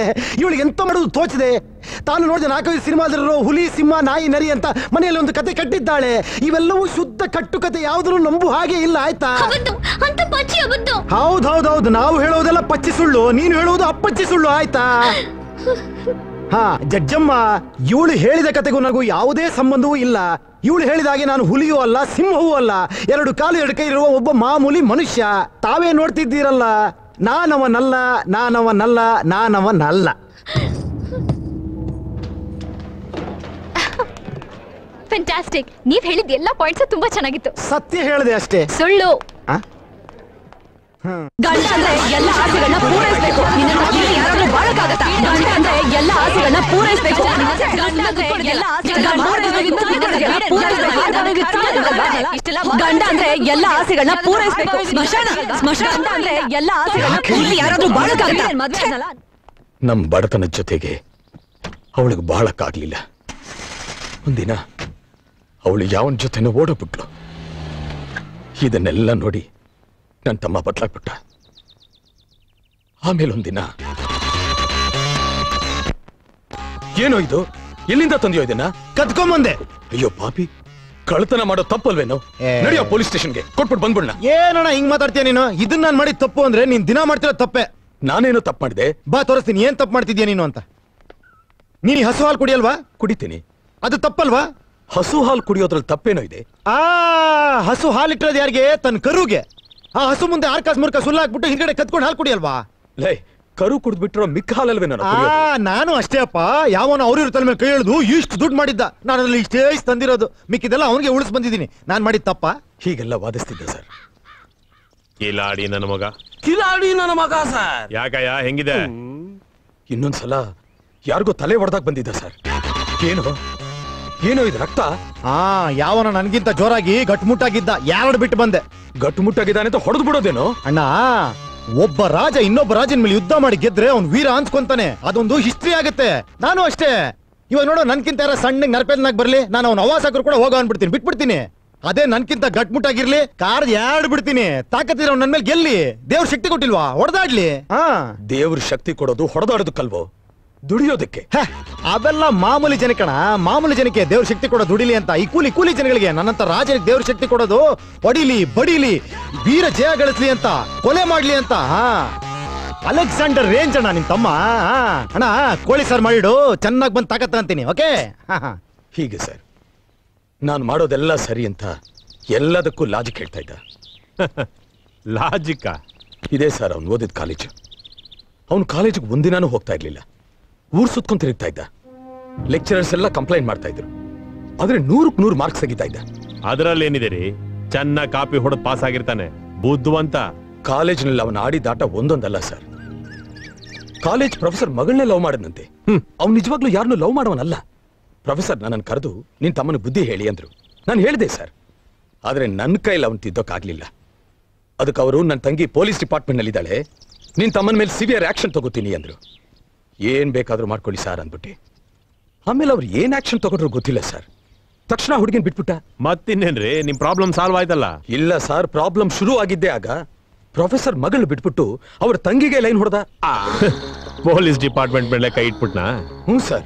ಇವಳಿಗೆ ಎಂತ ಮಾಡೋದು ತೋಚದೆ. ತಾನು ನೋಡಿದ 4-5 ಸಿನಿಮಾದಲ್ಲಿರೋ ಹುಲಿ, ಸಿಂಹ, ನಾಯಿ, ನರಿ ಅಂತ ಮನೆಯಲ್ಲಿ ಒಂದು ಕತೆ ಕಟ್ಟಿದ್ದಾಳೆ. ಇವೆಲ್ಲವೂ ಶುದ್ಧ ಕಟ್ಟುಕತೆ, ಯಾವುದನ್ನು ನಂಬು ಹಾಗೆ ಇಲ್ಲ, ಆಯ್ತಾ? ಹೌದೌದೌದು, ನಾವು ಹೇಳೋದೆಲ್ಲ ಪಚ್ಚಿ ಸುಳ್ಳು, ನೀನು ಹೇಳುವುದು ಅಪ್ಪಚ್ಚಿ ಸುಳ್ಳು, ಆಯ್ತಾ? ಜಡ್ಜಮ್ಮ, ಇವಳು ಹೇಳಿದ ಕತೆಗೂ ನನಗೂ ಯಾವುದೇ ಸಂಬಂಧವೂ ಇಲ್ಲ. ಇವಳು ಹೇಳಿದ ಹಾಗೆ ನಾನು ಹುಲಿಯೂ ಅಲ್ಲ, ಸಿಂಹವೂ ಅಲ್ಲ, 2 ಕಾಲು 2 ಕೈ ಇರುವ ಒಬ್ಬ ಮಾಮೂಲಿ ಮನುಷ್ಯ. ತಾವೇ ನೋಡ್ತಿದ್ದೀರಲ್ಲ, ನಾನವನಲ್ಲ. ಫ್ಯಾಂಟಾಸ್ಟಿಕ್. ನೀವ್ ಹೇಳಿದ ಎಲ್ಲಾ ಪಾಯಿಂಟ್ಸ್ ತುಂಬಾ ಚೆನ್ನಾಗಿತ್ತು. ಸತ್ಯ ಹೇಳಿದೆ ಅಷ್ಟೇ. ಸುಳ್ಳು. ಗಂಡ ಅಂದ್ರೆ ಎಲ್ಲ ಆಸೆಗಳನ್ನ ಪೂರೈಸಬೇಕು. ಯಾರಾದ್ರೂ ಬಾಳಕ್ಕಾಗತ್ತಾ? ಗಂಡ ಅಂದ್ರೆ ಎಲ್ಲ ಆಸೆಗಳನ್ನ ಪೂರೈಸಬೇಕು. ಗಂಡ ಅಂದ್ರೆ ಎಲ್ಲ ಪೂರೈಸಬೇಕು. ಸ್ಮಶಾನ ಅಂದ್ರೆ ಎಲ್ಲ ಆಸೆಗಳನ್ನ ಇಲ್ಲಿ ಯಾರಾದ್ರೂ ಬಾಳಕ್ಕಾಗತ್ತಾ? ನಮ್ ಬಡತನದ ಜೊತೆಗೆ ಅವಳಿಗೆ ಬಾಳಕ್ಕಾಗ್ಲಿಲ್ಲ. ಒಂದಿನ ಅವಳು ಯಾವನ್ ಜೊತೆನೂ ಓಡೋಗ್ಬಿಟ್ಲು. ಇದನ್ನೆಲ್ಲ ನೋಡಿ ನನ್ನ ತಮ್ಮ ಬದಲಾಗ್ಬಿಟ್ಟ. ಆಮೇಲೆ ಒಂದಿನ ಏನೋ ಇದು, ಎಲ್ಲಿಂದ ತಂದೆಯೋ ಇದನ್ನ? ಕದ್ಕೊಂಬಂದೆ. ಅಯ್ಯೋ ಪಾಪಿ, ಕಳ್ತನ ಮಾಡೋ ತಪ್ಪಲ್ವೇನೋ? ನಡೆಯೋ ಪೊಲೀಸ್ ಸ್ಟೇಷನ್ಗೆ ಕೊಟ್ಬಿಟ್ಟು ಬಂದ್ಬಿಡ್ನ. ಏನಣ್ಣ ಹಿಂಗ್ ಮಾತಾಡ್ತೀಯ ನೀನು? ಇದನ್ನ ನಾನು ಮಾಡಿದ ತಪ್ಪು ಅಂದ್ರೆ ನೀನ್ ದಿನ ಮಾಡ್ತಿರೋ ತಪ್ಪೆ. ನಾನೇನೋ ತಪ್ಪು ಮಾಡಿದೆ? ಬಾ ತೋರಿಸ್ತೀನಿ ಏನ್ ತಪ್ಪು ಮಾಡ್ತಿದ್ಯಾ ನೀನು ಅಂತ. ನೀನ್ ಹಸು ಹಾಲು ಕುಡಿಯಲ್ವಾ? ಕುಡಿತೀನಿ. ಅದು ತಪ್ಪಲ್ವಾ? ಹಸು ಹಾಲು ಕುಡಿಯೋದ್ರಲ್ಲಿ ತಪ್ಪೇನೋ ಇದೆ? ಹಸು ಹಾಲಿಟ್ಟಿರೋದು ಯಾರಿಗೆ? ತನ್ನ ಕರುಗೆ. ಆ ಹಸು ಮುಂದೆ ಆರ್ಕಾಸ್ ಮುರ್ಕಾಸ್ ಸುಲ್ಲಾಕ್ಬಿಟ್ಟು ಹಿಂದ್ಗಡೆ ಕತ್ಕೊಂಡು ಹಾಲು ಕುಡಿಯಲ್ವಾ? ಲೈ, ಕರು ಕುಡಿದ್ಬಿಟ್ರೋ ಮಿಕ್ಕ ಹಾಲಲ್ವೇ ನಾನು? ನಾನು ಅಷ್ಟೇ ಅಪ್ಪ. ಯಾವನ ಅವ್ರ ತಲೆ ಮೇಲೆ ಕೈ ಎಳೆದು ಇಷ್ಟು ದುಡ್ಡು ಮಾಡಿದ್ದ, ನಾನು ಅದ್ರಲ್ಲಿ ಇಷ್ಟೇ ತಂದಿರೋದು, ಮಿಕ್ಕಿದೆಲ್ಲ ಅವನಿಗೆ ಉಳಿಸ್ ಬಂದಿದ್ದೀನಿ. ನಾನ್ ಮಾಡಿದ ತಪ್ಪ? ಹೀಗೆಲ್ಲ ವಾದಿಸ್ತಿದ್ದೆ ಸರ್. ಕಿಲಾಡಿ ನನ್ನ ಮಗ. ಕಿಲಾಡಿ ನನ್ನ ಮಗ ಸರ್. ಯಾಕಯ್ಯ ಹೆಂಗಿದೆ? ಇನ್ನೊಂದ್ಸಲ ಯಾರಿಗೋ ತಲೆ ಹೊಡೆದಾಗ ಬಂದಿದ್ದ ಸರ್. ಏನೋ ಇದು ರಕ್ತ? ಯಾವನ ನನ್ಗಿಂತ ಜೋರಾಗಿ ಗಟ್ಮುಟ್ಟಾಗಿದ್ದ, ಎರಡು ಬಿಟ್ಟು ಬಂದೆ. ಗಟ್ಮುಟ್ಟಾಗಿದ್ದಾನೆ ಅಂತ ಹೊಡೆದು ಬಿಡೋದೇನೋ? ಅಣ್ಣ, ಒಬ್ಬ ರಾಜ ಇನ್ನೊಬ್ಬ ರಾಜನ ಮೇಲೆ ಯುದ್ಧ ಮಾಡಿ ಗೆದ್ರೆ ಅವ್ನ್ ವೀರ ಅನ್ಸ್ಕೊಂತಾನೆ, ಅದೊಂದು ಹಿಸ್ಟ್ರಿ ಆಗುತ್ತೆ. ನಾನು ಅಷ್ಟೇ. ಇವಾಗ ನೋಡು, ನನ್ಕಿಂತ ಯಾರ ಸಣ್ಣ ನರಪೇದನಾಗ್ ಬರ್ಲಿ, ನಾನು ಅವ್ನ ಅವಾಸಕರು ಕೂಡ ಹೋಗೋ ಅನ್ಬಿಡ್ತೀನಿ, ಬಿಟ್ಬಿಡ್ತೀನಿ. ಅದೇ ನನ್ಕಿಂತ ಗಟ್ಮುಟ್ಟಾಗಿರ್ಲಿ, ಕಾರ್ ಎರಡು ಬಿಡ್ತೀನಿ. ತಾಕತ್ತಿರೋ ನನ್ ಮೇಲೆ ಗೆಲ್ಲಿ. ದೇವ್ರ ಶಕ್ತಿ ಕೊಟ್ಟಿಲ್ವಾ? ಹೊಡೆದಾಡ್ಲಿ. ದೇವ್ರ ಶಕ್ತಿ ಕೊಡೋದು ಹೊಡೆದಾಡೋದಕ್ಕಲ್ವೋ, ದುಡಿಯೋದಕ್ಕೆ. ಅವೆಲ್ಲ ಮಾಮೂಲಿ ಜನಕಣ. ಮಾಮೂಲಿ ಜನಕ್ಕೆ ದೇವ್ರ ಶಕ್ತಿ ಕೊಡೋದು ದುಡಿಲಿ ಅಂತ. ಈ ಕೂಲಿ ಜನಗಳಿಗೆ, ನನ್ನಂತ ರಾಜನಿಗೆ ದೇವ್ರ ಶಕ್ತಿ ಕೊಡೋದು ಹೊಡಿಲಿ, ಬಡಿಲಿ, ವೀರ ಜಯ ಗಳಿಸ್ಲಿ ಅಂತ, ಕೊಲೆ ಮಾಡ್ಲಿ ಅಂತ. ಅಲೆಕ್ಸಾಂಡರ್ ರೇಂಜ್ ಅಣ್ಣ ನಿನ್ ತಮ್ಮ. ಅಣ್ಣ, ಕೋಳಿ ಸಾರ್ ಮಾಡಿಡು, ಚೆನ್ನಾಗಿ ಬಂದು ತಾಕತ್ತ ಅಂತೀನಿ. ಓಕೆ? ಹೀಗೆ ಸರ್, ನಾನು ಮಾಡೋದೆಲ್ಲ ಸರಿ ಅಂತ ಎಲ್ಲದಕ್ಕೂ ಲಾಜಿಕ್ ಹೇಳ್ತಾ ಇದ್ದ. ಲಾಜಿಕ್ಕ? ಇದೇ ಸರ್ ಅವ್ನು ಓದಿದ ಕಾಲೇಜು. ಅವ್ನು ಕಾಲೇಜಿಗೆ ಒಂದಿನಾನು ಹೋಗ್ತಾ ಇರ್ಲಿಲ್ಲ, ಊರ್ ಸುತ್ಕೊಂಡ್ ತಿರುಗ್ತಾ ಇದ್ದ. ಲೆಕ್ಚರರ್ಸ್ ಎಲ್ಲ ಕಂಪ್ಲೇಂಟ್ ಮಾಡ್ತಾ ಇದ್ರು, ಆದ್ರೆ 100ಕ್ಕೆ 100 ಮಾರ್ಕ್ಸ್ ತೆಗಿತಾ ಇದ್ದ. ಅದರಲ್ಲೇನಿದೆ ರೀ, ಚೆನ್ನಾಗಿ ಕಾಪಿ ಹೊಡೆದು ಪಾಸ್ ಆಗಿರ್ತಾನೆ, ಬುದ್ಧಿವಂತ. ಕಾಲೇಜಿನಲ್ಲಿ ಅವನ ಆಡಿದಾಟ ಒಂದೊಂದಲ್ಲ ಸರ್. ಕಾಲೇಜ್ ಪ್ರೊಫೆಸರ್ ಮಗಳನ್ನೇ ಲವ್ ಮಾಡಿದಂತೆ. ಅವ್ನು ನಿಜವಾಗ್ಲೂ ಯಾರನ್ನೂ ಲವ್ ಮಾಡೋವನಲ್ಲ. ಪ್ರೊಫೆಸರ್ ನನ್ನನ್ನು ಕರೆದು ನಿನ್ ತಮ್ಮನ ಬುದ್ಧಿ ಹೇಳಿ ಅಂದ್ರು. ನಾನು ಹೇಳಿದೆ ಸರ್, ಆದ್ರೆ ನನ್ನ ಕೈಲಿ ಅವನು ತಿದ್ದೋಕ್ಕಾಗ್ಲಿಲ್ಲ. ಅದಕ್ಕೆ ಅವರು ನನ್ನ ತಂಗಿ ಪೊಲೀಸ್ ಡಿಪಾರ್ಟ್ಮೆಂಟ್ ನಲ್ಲಿ ಇದ್ದಾಳೆ, ನಿನ್ ತಮ್ಮನ ಮೇಲೆ ಸಿವಿಯರ್ ಆಕ್ಷನ್ ತಗೋತೀನಿ ಅಂದ್ರು. ಏನ್ ಬೇಕಾದ್ರೂ ಮಾಡ್ಕೊಳ್ಳಿ ಸರ್ ಅಂದ್ಬಿಟ್ಟು. ಆಮೇಲೆ ಅವ್ರು ಏನ್ ಆಕ್ಷನ್ ತಗೊಂಡ್ರು ಗೊತ್ತಿಲ್ಲ ಸರ್. ತಕ್ಷಣ ಹುಡುಗಿನ ಬಿಟ್ಬಿಟ್ಟ. ಮತ್ತಿನ್ನೇನ್ರಿ, ನಿಮ್ ಪ್ರಾಬ್ಲಮ್ ಸಾಲ್ವ್ ಆಯ್ತಲ್ಲ? ಇಲ್ಲ ಸರ್, ಪ್ರಾಬ್ಲಮ್ ಶುರು ಆಗಿದ್ದೆ ಆಗ. ಪ್ರೊಫೆಸರ್ ಮಗಳು ಬಿಟ್ಬಿಟ್ಟು ಅವ್ರ ತಂಗಿಗೆ ಲೈನ್ ಹೊಡೆದ. ಪೊಲೀಸ್ ಡಿಪಾರ್ಟ್ಮೆಂಟ್ ಮೇಲೆ ಕೈ ಇಟ್ಬಿಟ್ನಾ? ಹ್ಞೂ ಸರ್.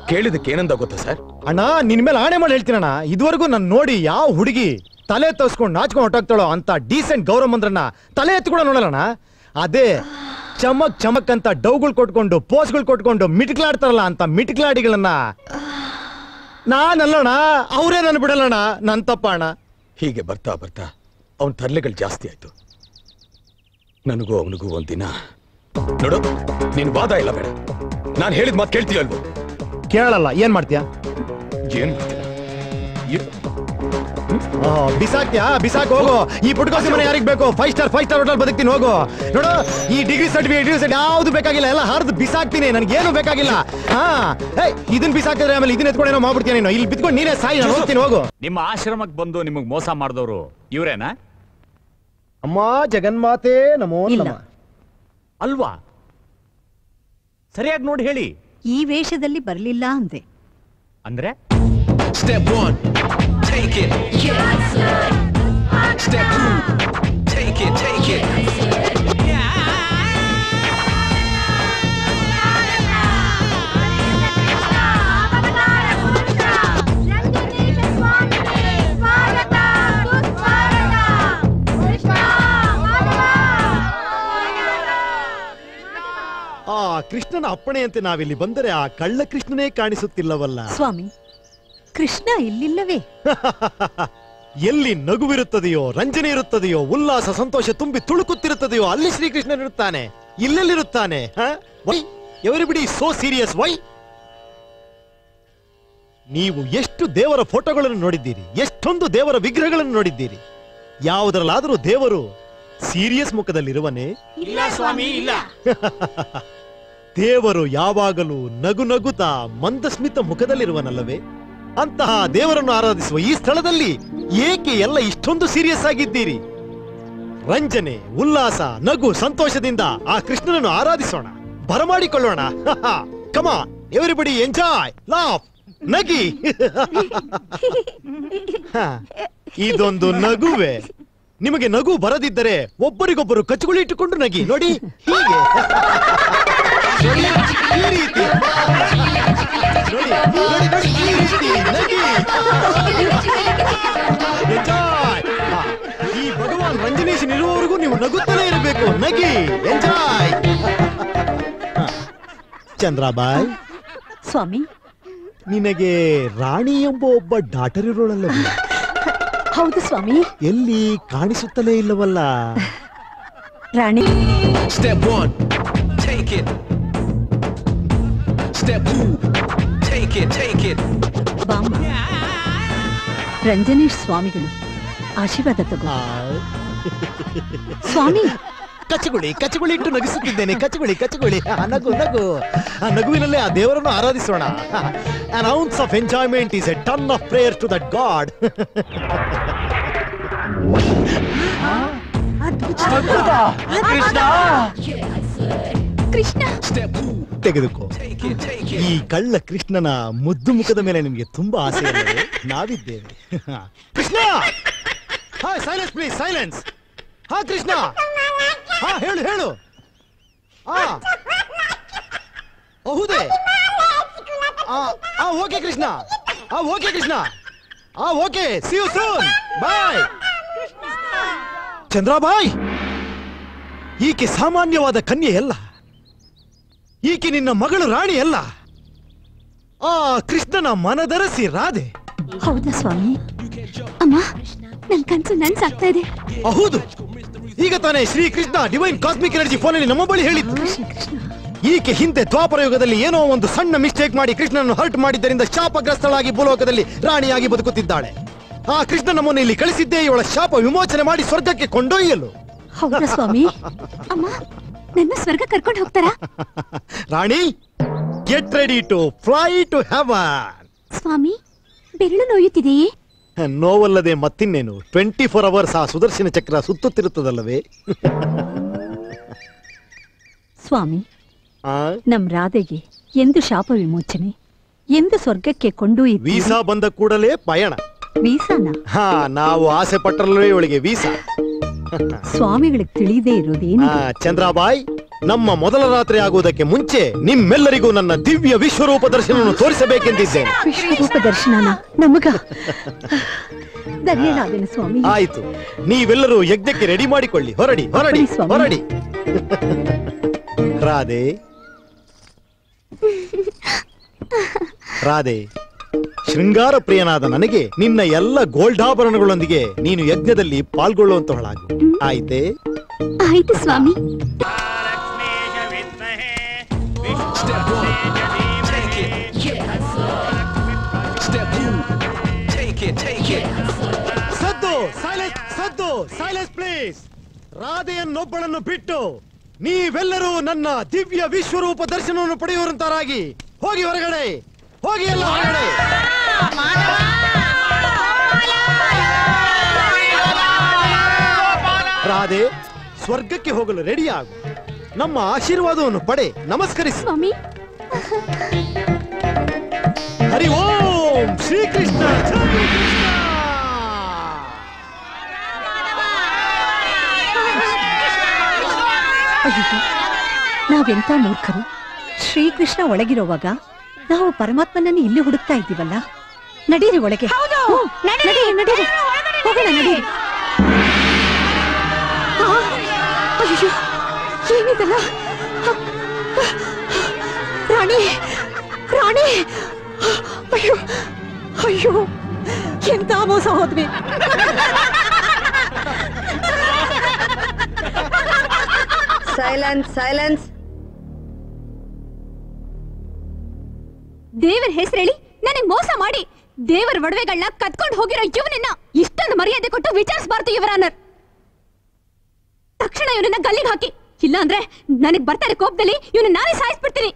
ಕೇಳಿದಕ್ಕೆ ಏನಂದ ಗೊತ್ತಾ ಸರ್? ಅಣ್ಣ, ನಿನ್ ಮೇಲೆ ಆಣೆ ಮಾಡಿ ಹೇಳ್ತೀನಣ್ಣ, ಇದುವರೆಗೂ ನಾನು ನೋಡಿ ಯಾವ ಹುಡುಗಿ ತಲೆ ತೋರಿಸ್ಕೊಂಡು ನಾಚ್ಕೊಂಡು ಹೊಟ್ಟಾಗ್ತಾಳೋ ಅಂತ ಡೀಸೆಂಟ್ ಗೌರವಂದ್ರನ್ನ ತಲೆ ಎತ್ತು ಕೂಡ ನೋಡಲ್ಲಣ್ಣ. ಅದೇ ಚಮಕ್ ಚಮಕ್ ಅಂತ ಡೌಗಳು ಕೊಟ್ಕೊಂಡು ಪೋಸ್ಗಳು ಕೊಟ್ಕೊಂಡು ಮಿಟ್ಕಲಾಡ್ತಾರಲ್ಲ ಅಂತ ಮಿಟ್ಕಲಾಡಿಗಳನ್ನ ನಾನಲ್ಲಣ್ಣ, ಅವರೇ ನನ್ನ ಬಿಡಲ್ಲಣ್ಣ. ನನ್ ತಪ್ಪ ಅಣ್ಣ. ಹೀಗೆ ಬರ್ತಾ ಬರ್ತಾ ಅವನ್ ತರ್ಲೆಗಳು ಜಾಸ್ತಿ ಆಯ್ತು. ನನಗೂ ಅವನಿಗೂ ಒಂದಿನ ನೋಡು, ನೀನ್ ವಾದ ಇಲ್ಲ ಬೇಡ, ನಾನು ಹೇಳಿದ ಮಾತು ಕೇಳ್ತೀಯಲ್ವೋ? ಕೇಳಲ್ಲ. ಏನ್ ಮಾಡ್ತೀಯಾ? ಏನ್ ಬಿಸಾಕ್ತಿಯಾ? ಬಿಸಾಕ್ ಹೋಗು. ಈ ಪುಟ್ಕೋಸಿ ಮನೆ ಯಾರಿಗ್ ಬೇಕು? 5 ಸ್ಟಾರ್ ಹೋಟೆಲ್ ಬದುಕ್ತೀನಿ, ಹೋಗು. ನೋಡು, ಈ ಡಿಗ್ರಿ ಸರ್ಟಿಫಿಕೇಟ್ ಯಾವ್ದು ಬೇಕಾಗಿಲ್ಲ, ಎಲ್ಲ ಹರಿದು ಬಿಸಾಕ್ತೀನಿ. ನನ್ಗೇನು ಬೇಕಾಗಿಲ್ಲ. ಇದನ್ ಬಿಸಾಕಿದ್ರೆ ಆಮೇಲೆ ಇದನ್ನ ಎತ್ಕೊಂಡೇನೋ ಮಾಡ್ಬಿಡ್ತೀನಿ. ನೀನು ಇಲ್ಲಿ ಬಿತ್ಕೊಂಡು ನೀನೇ ಸಾಯಿ, ನಾನು ಹೋಗ್ತೀನಿ, ಹೋಗು. ನಿಮ್ಮ ಆಶ್ರಮಕ್ಕೆ ಬಂದು ನಿಮಗ್ ಮೋಸ ಮಾಡಿದವರು ಇವ್ರೇನಾ? ಅಮ್ಮ ಜಗನ್ಮಾತೆ ನಮೋ ನಮಃ. ಅಲ್ವಾ? ಸರಿಯಾಗಿ ನೋಡಿ ಹೇಳಿ. ಈ ವೇಷದಲ್ಲಿ ಬರ್ಲಿಲ್ಲ ಅಂದೆ. ಅಂದ್ರೆ Step 1, take it. Step 2, take it, take it. ಕೃಷ್ಣನ ಅಪ್ಪಣೆಯಂತೆ ನಾವಿಲ್ಲಿ ಬಂದರೆ ಆ ಕಳ್ಳ ಕೃಷ್ಣನೇ ಕಾಣಿಸುತ್ತಿಲ್ಲವಲ್ಲ ಸ್ವಾಮಿ. ಕೃಷ್ಣ ಇಲ್ಲಿಲ್ಲವೇ? ಎಲ್ಲಿ ನಗುವಿರುತ್ತದೆಯೋ, ರಂಜನೆ ಇರುತ್ತದೆಯೋ, ಉಲ್ಲಾಸ ಸಂತೋಷ ತುಂಬಿ ತುಳುಕುತ್ತಿರುತ್ತದೆಯೋ ಅಲ್ಲಿ ಶ್ರೀಕೃಷ್ಣನಿರುತ್ತಾನೆ. ಇಲ್ಲೆಲ್ಲಿರುತ್ತಾನೆ? Everybody so serious. ವೈ? ನೀವು ಎಷ್ಟು ದೇವರ ಫೋಟೋಗಳನ್ನು ನೋಡಿದ್ದೀರಿ, ಎಷ್ಟೊಂದು ದೇವರ ವಿಗ್ರಹಗಳನ್ನು ನೋಡಿದ್ದೀರಿ. ಯಾವುದರಲ್ಲಾದರೂ ದೇವರು ಸೀರಿಯಸ್ ಮುಖದಲ್ಲಿರುವನೇ? ಇಲ್ಲ ಸ್ವಾಮಿ, ಇಲ್ಲ. ದೇವರು ಯಾವಾಗಲೂ ನಗು ನಗುತ್ತಾ ಮಂದಸ್ಮಿತ ಮುಖದಲ್ಲಿರುವನಲ್ಲವೇ? ಅಂತಹ ದೇವರನ್ನು ಆರಾಧಿಸುವ ಈ ಸ್ಥಳದಲ್ಲಿ ಏಕೆ ಎಲ್ಲ ಇಷ್ಟೊಂದು ಸೀರಿಯಸ್ ಆಗಿದ್ದೀರಿ? ರಂಜನೆ, ಉಲ್ಲಾಸ, ನಗು, ಸಂತೋಷದಿಂದ ಆ ಕೃಷ್ಣನನ್ನು ಆರಾಧಿಸೋಣ, ಬರಮಾಡಿಕೊಳ್ಳೋಣ. ಕಮಾನ್ ಎವರಿಬಡಿ, ಎಂಜಾಯ್, ಲಾಫ್, ನಗಿ. ಇದೊಂದು ನಗುವೆ. ನಿಮಗೆ ನಗು ಬರದಿದ್ದರೆ ಒಬ್ಬರಿಗೊಬ್ಬರು ಕಚ್ಚುಗುಳಿ ಇಟ್ಟುಕೊಂಡು ನಗಿ ನೋಡಿ, ಹೀಗೆ ಈ ರೀತಿ ನೋಡಿ, ನೋಡಿ, ನೋಡಿ, ಈ ರೀತಿ ನಗಿ. ಎಂಜಾಯ್. ಈ ಭಗವಾನ್ ರಂಜನೀಶನ್ ಇರುವವರೆಗೂ ನೀವು ನಗುತ್ತಲೇ ಇರಬೇಕು. ನಗಿ, ಎಂಜಾಯ್. ಚಂದ್ರಾಬಾಯ್, ಸ್ವಾಮಿ, ನಿನಗೆ ರಾಣಿ ಎಂಬ ಒಬ್ಬ ಡಾಟರ್ ಇರೋಳಲ್ಲವೇ? ಹೌದು ಸ್ವಾಮಿ. ಎಲ್ಲಿ ಕಾಣಿಸುತ್ತಲೇ ಇಲ್ಲವಲ್ಲ? ರಾಣಿ. Step 1, take it. Step 2, take it, take it. ಬಾಮ್ಮ, ರಂಜನೀಶ್ ಸ್ವಾಮಿಗಳು ಆಶೀರ್ವಾದ ತಗೋ. ಸ್ವಾಮಿ, ಕಚ್ಚಗುಳಿ ಕಚ್ಚಗುಳಿ ಇಟ್ಟು ನಗಿಸುತ್ತಿದ್ದೇನೆ. ಕಚ್ಚಗುಳಿ ಕಚ್ಚಗುಳಿ, ನಗು ನಗು. ಆ ನಗುವಿನಲ್ಲೇ ಆ ದೇವರನ್ನು ಆರಾಧಿಸೋಣ. An ounce of enjoyment is a ton of prayer to that God. Krishna, ತೆಗೆದುಕೋ. ಈ ಕಳ್ಳ ಕೃಷ್ಣನ ಮುದ್ದು ಮುಖದ ಮೇಲೆ ನಿಮಗೆ ತುಂಬಾ ಆಸೆ ಇಲ್ಲವೇ? ನಾವಿದ್ದೇವೆ. Krishna, silence please, silence. ಹಾ ಕೃಷ್ಣ, ಹಾ ಹೇಳು ಹೇಳು. ಹೌದೇ? Okay Krishna, okay Krishna, okay, see you soon, bye. Chandrabai, ಈಕೆ ಸಾಮಾನ್ಯವಾದ ಕನ್ಯೆ ಅಲ್ಲ. ಈಕೆ ನಿನ್ನ ಮಗಳು ರಾಣಿ ಅಲ್ಲ. ಆ ಕೃಷ್ಣನ ಮನದರಸಿ ರಾಧೆ. ಹೌದಾ ಸ್ವಾಮಿ? ಅಮ್ಮ, ನನ್ ಕನ್ಸು ನನ್ಸಾಗ್ತಾ ಇದೆ. ಹೌದು, ಈಗ ತಾನೇ Shri Krishna divine cosmic energy ಫೋನಲ್ಲಿ ನಮ್ಮ ಬಳಿ ಹೇಳಿದ್ದು. ಈಕೆ ಹಿಂದೆ ದ್ವಾಪರ ಯುಗದಲ್ಲಿ ಏನೋ ಒಂದು ಸಣ್ಣ ಮಿಸ್ಟೇಕ್ ಮಾಡಿ ಕೃಷ್ಣನನ್ನು ಹರ್ಟ್ ಮಾಡಿದ್ದರಿಂದ ಶಾಪಗ್ರಸ್ತಳಾಗಿ ಭೂಲೋಕದಲ್ಲಿ ರಾಣಿಯಾಗಿ ಬದುಕುತ್ತಿದ್ದಾಳೆ. ಆ ಕೃಷ್ಣನ ನಮ್ಮನ್ನು ಇಲ್ಲಿ ಕಳಿಸಿದ್ದೇ ಇವಳ ಶಾಪ ವಿಮೋಚನೆ ಮಾಡಿ ಸ್ವರ್ಗಕ್ಕೆ ಕೊಂಡೊಯ್ಯಲು. ಹೌದಾ ಸ್ವಾಮಿ? ಅಮ್ಮ, ನನ್ನ ಸ್ವರ್ಗ ಕರ್ಕೊಂಡು ಹೋಗ್ತಾರಾ? Rani, get ready to fly to heaven. ಸ್ವಾಮಿ, ಬೆರಳು ನೋಯುತ್ತಿದೆಯೇ? ನೋವಲ್ಲದೆ ಮತ್ತಿನ್ನೇನು. 24 hours ಆ ಸುದರ್ಶನ ಚಕ್ರ ಸುತ್ತುತ್ತಿರುತ್ತದಲ್ಲವೇ? ಸ್ವಾಮಿ, ನಮ್ ರಾಧೆಗೆ ಎಂದು ಶಾಪ ವಿಮೋಚನೆ, ಎಂದು ಸ್ವರ್ಗಕ್ಕೆ ಕೊಂಡೊಯ್ಯಿತು. ವೀಸಾ ಬಂದ ಕೂಡಲೇ ಪಯಣ. ವೀಸಾನ? ನಾವು ಆಸೆ ಪಟ್ಟರಲ್ಲೇ ಇವಳಿಗೆ ವೀಸಾ. ಸ್ವಾಮಿಗಳಿಗೆ ತಿಳಿದೇ ಇರೋದೇನು? ಚಂದ್ರಾಬಾಯ್, ನಮ್ಮ ಮೊದಲ ರಾತ್ರಿ ಆಗುವುದಕ್ಕೆ ಮುಂಚೆ ನಿಮ್ಮೆಲ್ಲರಿಗೂ ನನ್ನ ದಿವ್ಯ ವಿಶ್ವರೂಪ ದರ್ಶನವನ್ನು ತೋರಿಸಬೇಕೆಂದಿದ್ದೇನೆ. ವಿಶ್ವರೂಪ ದರ್ಶನನ ನಮಗ? ಧನ್ಯನಾದೆನು ಸ್ವಾಮಿ. ಆಯ್ತು, ನೀವೆಲ್ಲರೂ ಯಜ್ಞಕ್ಕೆ ರೆಡಿ ಮಾಡಿಕೊಳ್ಳಿ. ಹೊರಡಿ ಹೊರಡಿ ಹೊರಡಿ. ರಾಧೆ, ರಾಧೆ, ಶೃಂಗಾರ ಪ್ರಿಯನಾದ ನನಗೆ ನಿನ್ನ ಎಲ್ಲ ಗೋಲ್ಡಾಭರಣಗಳೊಂದಿಗೆ ನೀನು ಯಜ್ಞದಲ್ಲಿ ಪಾಲ್ಗೊಳ್ಳುವಂತಹಳಾಗು. ಆಯ್ತೆ? ಆಯ್ತು ಸ್ವಾಮಿ. Step 1, take it. Step 2, take it, take it. ಸದ್ದು, ಸೈಲೆನ್ಸ್, ಸದ್ದು, ಸೈಲೆನ್ಸ್ ಪ್ಲೀಸ್. ರಾಧೆಯನ್ನೊಬ್ಬಳನ್ನು ಬಿಟ್ಟು ನೀವೆಲ್ಲರೂ ನನ್ನ ದಿವ್ಯ ವಿಶ್ವರೂಪ ದರ್ಶನವನ್ನು ಪಡೆಯುವಂತರಾಗಿ ಹೋಗಿ ಹೊರಗಡೆ, ಹೋಗಿ ಎಲ್ಲ ಹೊರಗಡೆ. ರಾಧೆ, ಸ್ವರ್ಗಕ್ಕೆ ಹೋಗಲು ರೆಡಿ ಆಗು. ನಮ್ಮ ಆಶೀರ್ವಾದವನ್ನು ಪಡೆ, ನಮಸ್ಕರಿಸಿ. ಸ್ವಾಮಿ. ಹರಿ ಓಂ ಶ್ರೀಕೃಷ್ಣ. ಅಯ್ಯೋ, ನಾವೆಂತ ಮೂರ್ಖರು. ಶ್ರೀಕೃಷ್ಣ ಒಳಗಿರುವಾಗ ನಾವು ಪರಮಾತ್ಮನನ್ನು ಇಲ್ಲಿ ಹುಡುಕ್ತಾ ಇದ್ದೀವಲ್ಲ. ನಡೀರಿ ಒಳಗೆ. ನಡೀರಿ, ನಡೀರಿ, ಹೋಗೋಣ, ನಡೀರಿ. ಅಯ್ಯೋ, ಏನಿದೆಲ್ಲ? ರಾಣಿ, ರಾಣಿ, ಅಯ್ಯೋ ಅಯ್ಯೋ, ಎಂತ ಮೋಸ ಹೋದ್ವಿ. Silence, silence. ದೇವರ ಹೆಸರೇಳಿ ನನಗ್ ಮೋಸ ಮಾಡಿ ದೇವರ ಒಡವೆಗಳನ್ನ ಕತ್ಕೊಂಡು ಹೋಗಿರೋ ಇವನನ್ನ ಇಷ್ಟೊಂದು ಮರ್ಯಾದೆ ಕೊಟ್ಟು ವಿಚಾರಿಸಬಾರ್ದು ಯುವರಾನರ್. ತಕ್ಷಣ ಇವನನ್ನ ಗಲ್ಲಿಗೆ ಹಾಕಿ, ಇಲ್ಲ ಅಂದ್ರೆ ನನಗ್ ಬರ್ತಾರೆ ಕೋಪದಲ್ಲಿ ಇವನು ನಾನೇ ಸಾಯಿಸ್ಬಿಡ್ತೀನಿ.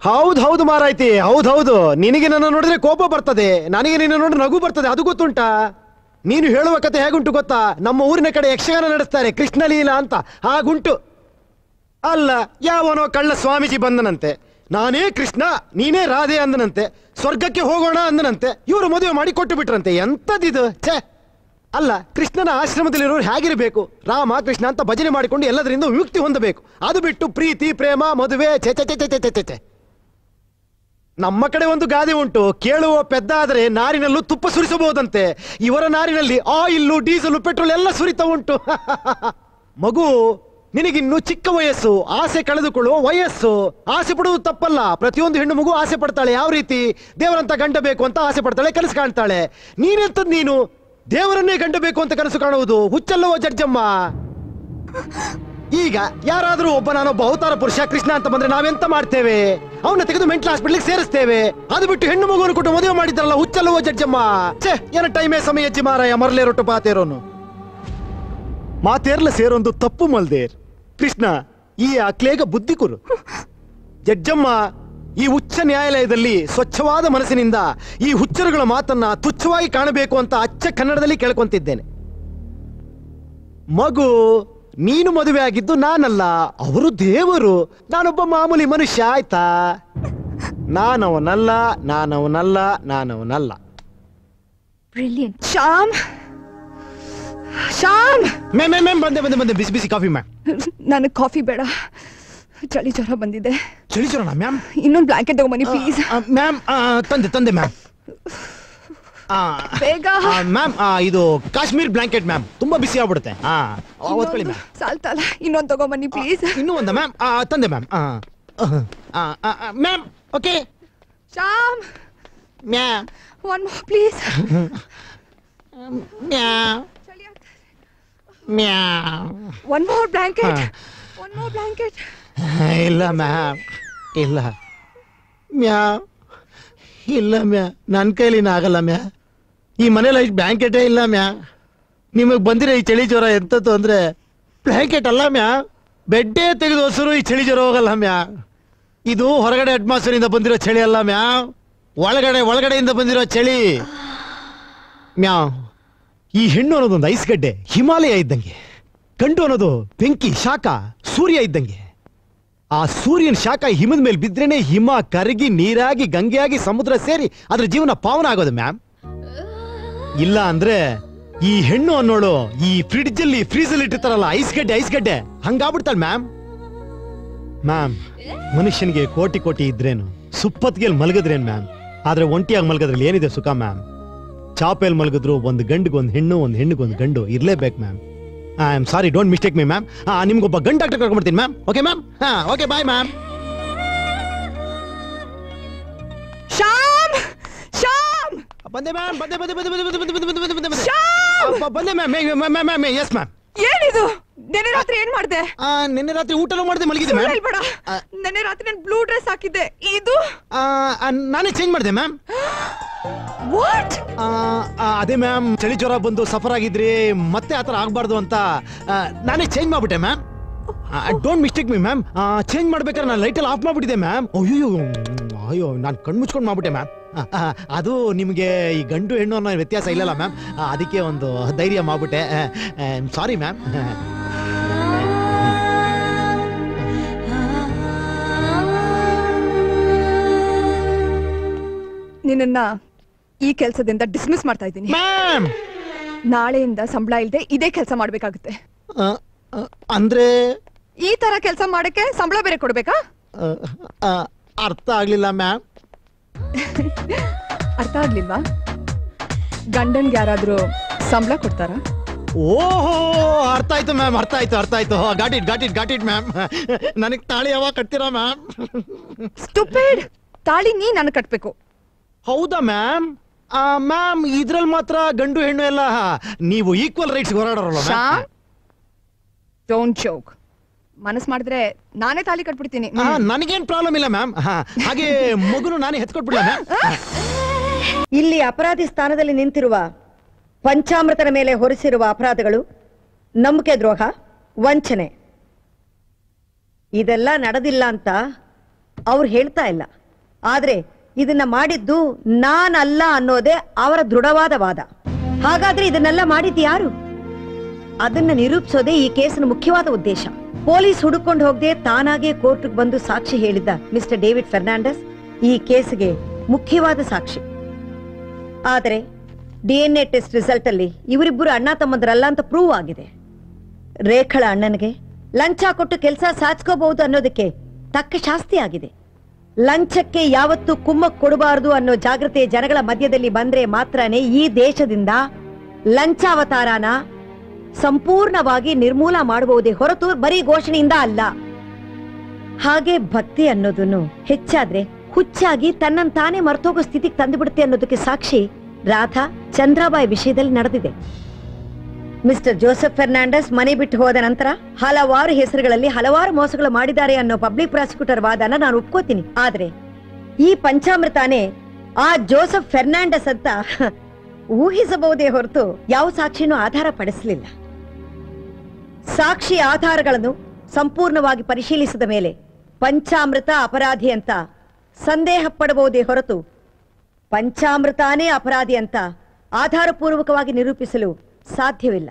ಹೌದು ಮಾರಾಯ್ತಿ, ಹೌದು. ನಿನಗೆ ನನ್ನ ನೋಡಿದ್ರೆ ಕೋಪ ಬರ್ತದೆ, ನನಗೆ ನಿನ್ನ ನೋಡಿದ್ರೆ ನಗು ಬರ್ತದೆ. ಅದು ಗೊತ್ತುಂಟಾ? ನೀನು ಹೇಳುವ ಕತೆ ಹೇಗುಂಟು ಗೊತ್ತಾ? ನಮ್ಮ ಊರಿನ ಕಡೆ ಯಕ್ಷಗಾನ ನಡೆಸ್ತಾರೆ, ಕೃಷ್ಣಲೀಲಾ ಅಂತ. ಹಾಗುಂಟು. ಅಲ್ಲ, ಯಾವನೋ ಕಳ್ಳ ಸ್ವಾಮೀಜಿ ಬಂದನಂತೆ, ನಾನೇ ಕೃಷ್ಣ ನೀನೇ ರಾಧೆ ಅಂದನಂತೆ, ಸ್ವರ್ಗಕ್ಕೆ ಹೋಗೋಣ ಅಂದನಂತೆ. ಇವರು ಮದುವೆ ಮಾಡಿ ಕೊಟ್ಟು ಬಿಟ್ರಂತೆ. ಎಂತದಿದು? ಛೇ! ಅಲ್ಲ, ಕೃಷ್ಣನ ಆಶ್ರಮದಲ್ಲಿರೋರು ಹೇಗಿರಬೇಕು? ರಾಮ ಕೃಷ್ಣ ಅಂತ ಭಜನೆ ಮಾಡಿಕೊಂಡು ಎಲ್ಲದರಿಂದ ವಿಮುಕ್ತಿ ಹೊಂದಬೇಕು. ಅದು ಬಿಟ್ಟು ಪ್ರೀತಿ ಪ್ರೇಮ ಮದುವೆ ಛೆ ಛೆ ಛೆ ಛೆ ಛೆ ಛೆ. ನಮ್ಮ ಕಡೆ ಒಂದು ಗಾದೆ ಉಂಟು, ಕೇಳುವ ಪೆದ್ದ ಆದರೆ ನಾರಿನಲ್ಲೂ ತುಪ್ಪ ಸುರಿಸಬಹುದಂತೆ. ಇವರ ನಾರಿನಲ್ಲಿ ಆಯಿಲ್ಲು ಡೀಸೆಲ್ ಪೆಟ್ರೋಲ್ ಎಲ್ಲ ಸುರಿತಾ ಉಂಟು. ಮಗು, ನಿನಗಿನ್ನು ಚಿಕ್ಕ ವಯಸ್ಸು, ಆಸೆ ಕಳೆದುಕೊಳ್ಳುವ ವಯಸ್ಸು. ಆಸೆ ಪಡುವುದು ತಪ್ಪಲ್ಲ. ಪ್ರತಿಯೊಂದು ಹೆಣ್ಣು ಮಗು ಆಸೆ ಪಡ್ತಾಳೆ. ಯಾವ ರೀತಿ? ದೇವರಂತ ಗಂಡ ಬೇಕು ಅಂತ ಆಸೆ ಪಡ್ತಾಳೆ, ಕನಸು ಕಾಣ್ತಾಳೆ. ನೀನೆಂತದ್ ನೀನು ದೇವರನ್ನೇ ಗಂಡ ಬೇಕು ಅಂತ ಕನಸು ಕಾಣುವುದು? ಹುಚ್ಚಲ್ಲವೋ ಜಡ್ಜಮ್ಮ? ಈಗ ಯಾರಾದ್ರೂ ಒಬ್ಬ ನಾನೊಬ್ಬ ಅವತಾರ ಪುರುಷ ಕೃಷ್ಣ ಅಂತ ಬಂದ್ರೆ ನಾವೆಂತ ಮಾಡ್ತೇವೆ? ಅವನ್ನ ತೆಗೆದು ಮೆಂಟಲ್ ಹಾಸ್ಪಿಟಲ್ ಸೇರಿಸ್ತೇವೆ. ಅದು ಬಿಟ್ಟು ಹೆಣ್ಣು ಮಗುವನ್ನು ಕೊಟ್ಟು ಮದುವೆ ಮಾಡಿದ್ರಲ್ಲ, ಹುಚ್ಚಲ್ಲವೋ ಜಡ್ಜಮ್ಮ? ಛೇ, ಏನ ಟೈಮೇ ಸಮಯ ಅಜ್ಜಿ ಮಾರಾಯ, ಮರಲೇ ರೊಟ್ಟು ಪಾತೇರೋನು ಮಾತೇರ್ಲ ಸೇರೊಂದು ತಪ್ಪು ಮಲ್ದೇರ್. ಕೃಷ್ಣ ಈ ಅಕ್ಲೇಗ ಬುದ್ಧಿ ಕುರು. ಜಡ್ಜಮ್ಮ, ಈ ಉಚ್ಚ ನ್ಯಾಯಾಲಯದಲ್ಲಿ ಸ್ವಚ್ಛವಾದ ಮನಸ್ಸಿನಿಂದ ಈ ಹುಚ್ಚರುಗಳ ಮಾತನ್ನ ತುಚ್ಛವಾಗಿ ಕಾಣಬೇಕು ಅಂತ ಅಚ್ಚ ಕನ್ನಡದಲ್ಲಿ ಕೇಳ್ಕೊಂತಿದ್ದೇನೆ. ಮಗು, ನೀನು ಮದುವೆ ಆಗಿದ್ದು ನಾನಲ್ಲ, ಅವರು ದೇವರು. ನಾನೊಬ್ಬ ಮಾಮೂಲಿ ಮನುಷ್ಯ, ಆಯ್ತಾ? ನಾನವನಲ್ಲ. ಶ್ಯಾಮ್, ಮ್ಯಾಮ್ ಬಂದೆ. ಬಿಸಿ ಬಿಸಿ ಕಾಫಿ ಮ್ಯಾಮ್. ನನಗೆ ಕಾಫಿ ಬೇಡ, ಚಳಿ ಜ್ವರ ಬಂದಿದೆ. ಚಳಿ ಜ್ವರನಾ ಮ್ಯಾಮ್? ಇನ್ನೊಂದು ಬ್ಲಾಂಕೆಟ್ ತಗೊಂಬನ್ನಿ ಪ್ಲೀಸ್. ಮ್ಯಾಮ್ ತಂದೆ ಮ್ಯಾಮ್. ಬೇಗ ಮ್ಯಾಮ್, ಇದು ಕಾಶ್ಮೀರ್ ಬ್ಲಾಂಕೆಟ್ ಮ್ಯಾಮ್, ತುಂಬಾ ಬಿಸಿ ಆಗ್ಬಿಡುತ್ತೆ. ಓದ್ಕೊಳ್ಳಿ ಮ್ಯಾಮ್. ಸಾಲ್ತಲ್ಲ, ಇನ್ನೊಂದು ತಗೊಂಬನ್ನಿ ಪ್ಲೀಸ್. ಇನ್ನೂ ಒಂದ ಮ್ಯಾಮ್? ತಂದೆ ma'am. Ma'am okay. Shyam, ma'am one more please. Ma'am ma'am one more blanket. ಇಲ್ಲ ಮ್ಯಾಮ್, ಇಲ್ಲ ಮ್ಯಾಮ್, ಇಲ್ಲ ಮ್ಯಾಮ್, ನನ್ನ ಕೈಲಿನ ಆಗಲ್ಲ ಮ್ಯಾಮ್. ಈ ಮನೇಲಿ ಇಷ್ಟು ಬ್ಲ್ಯಾಂಕೆಟೇ ಇಲ್ಲ ಮ್ಯಾಮ್. ನಿಮಗೆ ಬಂದಿರೋ ಈ ಚಳಿ ಜ್ವರ ಎಂತದ್ದು ಅಂದ್ರೆ ಬ್ಲ್ಯಾಂಕೆಟ್ ಅಲ್ಲ ಮ್ಯಾಮ್, ಬೆಡ್ಡೇ ತೆಗೆದು ಹೊಸರು ಈ ಚಳಿ ಜ್ವರ ಹೋಗಲ್ಲ ಮ್ಯಾಮ್. ಇದು ಹೊರಗಡೆ ಅಟ್ಮಾಸ್ಫಿಯರಿಂದ ಬಂದಿರೋ ಚಳಿ ಅಲ್ಲ ಮ್ಯಾಮ್, ಒಳಗಡೆಯಿಂದ ಬಂದಿರೋ ಚಳಿ ಮ್ಯಾಮ್. ಈ ಹೆಣ್ಣು ಅನ್ನೋದೊಂದು ಐಸ್ ಗಡ್ಡೆ, ಹಿಮಾಲಯ ಇದ್ದಂಗೆ. ಗಂಡು ಅನ್ನೋದು ಬೆಂಕಿ ಶಾಖ, ಸೂರ್ಯ ಇದ್ದಂಗೆ. ಆ ಸೂರ್ಯನ ಶಾಖ ಹಿಮದ ಮೇಲೆ ಬಿದ್ರೇನೆ ಹಿಮ ಕರಗಿ ನೀರಾಗಿ ಗಂಗೆಯಾಗಿ ಸಮುದ್ರ ಸೇರಿ ಅದ್ರ ಜೀವನ ಪಾವನ ಆಗೋದು ಮ್ಯಾಮ್. ಇಲ್ಲ ಅಂದ್ರೆ ಈ ಹೆಣ್ಣು ಅನ್ನೋಳು ಈ ಫ್ರಿಡ್ಜಲ್ಲಿ ಫ್ರೀಜಲ್ಲಿ ಇಟ್ಟಿರ್ತಾರಲ್ಲ ಐಸ್ ಗಡ್ಡೆ ಹಂಗಾಗ್ಬಿಡ್ತಾಳೆ ಮ್ಯಾಮ್. ಮನುಷ್ಯನಿಗೆ ಕೋಟಿ ಇದ್ರೇನು ಸುಪ್ಪತ್ತಿಗೆಲ್ ಮಲಗಿದ್ರೇನು ಮ್ಯಾಮ್, ಆದ್ರೆ ಒಂಟಿಯಾಗಿ ಮಲಗೋದ್ರಲ್ಲಿ ಏನಿದೆ ಸುಖ ಮ್ಯಾಮ್. ಚಾಪೆಲ್ ಮಲಗಿದ್ರು ಒಂದು ಗಂಡಿಗೊಂದು ಹೆಣ್ಣು, ಒಂದು ಹೆಣ್ಣಿಗೊಂದು ಗಂಡು ಇರ್ಲೇಬೇಕು ma'am. I am sorry, don't mistake me ma'am. ನಿಮ್ಗೊಬ್ಬ ಗಂಡು ಡಾಕ್ಟರ್ ಕರ್ಕೊಂಡ್ಬಿಡ್ತೀನಿ ma'am. Okay ma'am? Okay, bye ma'am. ಬಂದೆ ಮ್ಯಾಮ್, ಬಂದೆ ಮ್ಯಾಮ್. Yes ma'am. ಏನಿದು? ನೆನ್ನೆ ರಾತ್ರಿ ಏನ್ ಮಾಡ್ದೆ? ನಿನ್ನೆ ರಾತ್ರಿ ಊಟ ಮಾಡಿದೆ, ಮಲಗಿದೆ ಮ್ಯಾಮ್. ನೆನ್ನೆ ರಾತ್ರಿ ನಾನು ಬ್ಲೂ ಡ್ರೆಸ್ ಹಾಕಿದ್ದೆ, ಇದು ನಾನೇ ಚೇಂಜ್ ಮಾಡಿದೆ ಮ್ಯಾಮ್. ಅದೇ ಮ್ಯಾಮ್, ಚಳಿ ಜ್ವರ ಬಂದು ಸಫರ್ ಆಗಿದ್ರಿ, ಮತ್ತೆ ಆತರ ಆಗ್ಬಾರ್ದು ಅಂತ ನಾನೇ ಚೇಂಜ್ ಮಾಡ್ಬಿಟ್ಟೆ ma'am. Don't mistake me ma'am. Change ಮಾಡ್ಬೇಕಾದ್ರೆ ನಾನು ಲೈಟಲ್ಲಿ ಆಫ್ ಮಾಡ್ಬಿಟ್ಟಿದೆ ಮ್ಯಾಮ್. ಅಯ್ಯೋ ನಾನು ಕಣ್ಮುಚ್ಕೊಂಡು ಮಾಡ್ಬಿಟ್ಟೆ ಮ್ಯಾಮ್. ಅದು ನಿಮಗೆ ಈ ಗಂಡು ಹೆಣ್ಣು ಅನ್ನೋ ವ್ಯತ್ಯಾಸ ಇಲ್ಲಲ್ಲ ಮ್ಯಾಮ್, ಅದಕ್ಕೆ ಒಂದು ಧೈರ್ಯ ಮಾಡ್ಬಿಟ್ಟೆ. Sorry ma'am. ನಿನ್ನ ಈ ಕೆಲಸದಿಂದ ಡಿಸ್ಮಿಸ್ ಮಾಡ್ತಾ ಇದ್ದೀನಿ. ನಾಳೆಯಿಂದ ಸಂಬಳ ಇಲ್ಲದೆ ಇದೇ ಕೆಲಸ ಮಾಡ್ಬೇಕಾಗುತ್ತೆ. ಅಂದ್ರೆ ಈ ತರ ಕೆಲಸ ಮಾಡಕ್ಕೆ ಸಂಬಳ ಬೇರೆ ಕೊಡ್ಬೇಕಾ? ಅರ್ಥ ಆಗ್ಲಿಲ್ಲ ಮ್ಯಾಮ್. ಅರ್ಥ ಆಗ್ಲಿಲ್ವಾ? ಗಂಡನ್ಗೆ ಯಾರಾದ್ರೂ ಸಂಬಳ ಕೊಡ್ತಾರ? ಓಹೋ, ಅರ್ಥ ಆಯ್ತು ಮ್ಯಾಮ್, ಅರ್ಥ ಆಯ್ತು. Got it ma'am. ನನಗೆ ತಾಳಿ ಯಾವಾಗ ಕಟ್ತೀರಾ ಮ್ಯಾಮ್? ಸ್ಟುಪಿಡ್, ತಾಳಿ ನೀ ನನಗೆ ಕಟ್ಬೇಕು. ಹೌದಾ ಮ್ಯಾಮ್? ಮ್ಯಾಮ್, ಇದ್ರಲ್ಲಿ ಮಾತ್ರ ಗಂಡು ಹೆಣ್ಣು ಎಲ್ಲ ನೀವು ಈಕ್ವಲ್ ರೈಟ್ಸ್ ಹೋರಾಡೋರಲ್ಲ ಮ್ಯಾಮ್. Don't joke. ಮನಸ್ ಮಾಡಿದ್ರೆ ನಾನೇ ತಾಳಿ ಕಟ್ಬಿಡ್ತೀನಿ. ನನಗೇನ್ ಪ್ರಾಬ್ಲಮ್ ಇಲ್ಲ ಮ್ಯಾಮ್. ಹಾಗೆ ಮಗುನು ನಾನೇ ಹೆತ್ಕೊಟ್ಬಿಡ್ಲ ಮ್ಯಾಮ್. ಇಲ್ಲಿ ಅಪರಾಧಿ ಸ್ಥಾನದಲ್ಲಿ ನಿಂತಿರುವ ಪಂಚಾಮೃತನ ಮೇಲೆ ಹೊರಿಸಿರುವ ಅಪರಾಧಗಳು ನಂಬಿಕೆ ದ್ರೋಹ, ವಂಚನೆ. ಇದೆಲ್ಲ ನಡೆದಿಲ್ಲ ಅಂತ ಅವ್ರು ಹೇಳ್ತಾ ಇಲ್ಲ. ಆದ್ರೆ ಇದನ್ನ ಮಾಡಿದ್ದು ನಾನಲ್ಲ ಅನ್ನೋದೇ ಅವರ ದೃಢವಾದ ವಾದ. ಹಾಗಾದ್ರೆ ಇದನ್ನೆಲ್ಲ ಮಾಡಿದ್ದು ಯಾರು? ಅದನ್ನ ನಿರೂಪಿಸೋದೇ ಈ ಕೇಸಿನ ಮುಖ್ಯವಾದ ಉದ್ದೇಶ. ಪೊಲೀಸ್ ಹುಡುಕೊಂಡು ಹೋಗದೆ ತಾನಾಗೆ ಕೋರ್ಟ್ಗೆ ಬಂದು ಸಾಕ್ಷಿ ಹೇಳಿದ್ದ ಮಿಸ್ಟರ್ ಡೇವಿಡ್ ಫೆರ್ನಾಂಡಸ್ ಈ ಕೇಸ್ಗೆ ಮುಖ್ಯವಾದ ಸಾಕ್ಷಿ. ಆದರೆ DNA ಟೆಸ್ಟ್ ರಿಸಲ್ಟ್ ಅಲ್ಲಿ ಇವರಿಬ್ಬರು ಅಣ್ಣ ತಮ್ಮಂದರಲ್ಲ ಅಂತ ಪ್ರೂವ್ ಆಗಿದೆ. ರೇಖಳ ಅಣ್ಣನಿಗೆ ಲಂಚ ಕೊಟ್ಟು ಕೆಲಸ ಸಾಧಿಸ್ಕೋಬಹುದು ಅನ್ನೋದಕ್ಕೆ ತಕ್ಕ ಶಾಸ್ತಿ ಆಗಿದೆ. ಲಂಚಕ್ಕೆ ಯಾವತ್ತೂ ಕುಮ್ಮಕ್ ಕೊಡಬಾರದು ಅನ್ನೋ ಜಾಗೃತಿ ಜನಗಳ ಮಧ್ಯದಲ್ಲಿ ಬಂದ್ರೆ ಮಾತ್ರನೇ ಈ ದೇಶದಿಂದ ಲಂಚಾವತಾರನ ಸಂಪೂರ್ಣವಾಗಿ ನಿರ್ಮೂಲ ಮಾಡಬಹುದೇ ಹೊರತು ಬರೀ ಘೋಷಣೆಯಿಂದ ಅಲ್ಲ. ಹಾಗೆ ಭಕ್ತಿ ಅನ್ನೋದನ್ನು ಹೆಚ್ಚಾದ್ರೆ ಹುಚ್ಚಾಗಿ ತನ್ನಂತಾನೇ ಮರ್ತೋಗೋ ಸ್ಥಿತಿಗೆ ತಂದುಬಿಡುತ್ತೆ ಅನ್ನೋದಕ್ಕೆ ಸಾಕ್ಷಿ ರಾಧಾ ಚಂದ್ರಾಬಾಯಿ ವಿಷಯದಲ್ಲಿ ನಡೆದಿದೆ. ಮಿಸ್ಟರ್ ಜೋಸೆಫ್ ಫೆರ್ನಾಂಡಸ್ ಮನೆ ಬಿಟ್ಟು ಹೋದ ನಂತರ ಹಲವಾರು ಹೆಸರುಗಳಲ್ಲಿ ಹಲವಾರು ಮೋಸಗಳು ಮಾಡಿದ್ದಾರೆ ಅನ್ನೋ ಪಬ್ಲಿಕ್ ಪ್ರಾಸಿಕ್ಯೂಟರ್ ವಾದನ ನಾನು ಒಪ್ಕೋತೀನಿ. ಆದ್ರೆ ಈ ಪಂಚಾಮೃತಾನೇ ಆ ಜೋಸೆಫ್ ಫೆರ್ನಾಂಡಸ್ ಅಂತ ಊಹಿಸಬಹುದೇ ಹೊರತು ಯಾವ ಸಾಕ್ಷಿನೂ ಆಧಾರ ಪಡಿಸಲಿಲ್ಲ. ಸಾಕ್ಷಿ ಆಧಾರಗಳನ್ನು ಸಂಪೂರ್ಣವಾಗಿ ಪರಿಶೀಲಿಸಿದ ಮೇಲೆ ಪಂಚಾಮೃತ ಅಪರಾಧಿ ಅಂತ ಸಂದೇಹ ಪಡಬಹುದೇ ಹೊರತು ಪಂಚಾಮೃತಾನೇ ಅಪರಾಧಿ ಅಂತ ಆಧಾರಪೂರ್ವಕವಾಗಿ ನಿರೂಪಿಸಲು ಸಾಧ್ಯವಿಲ್ಲ.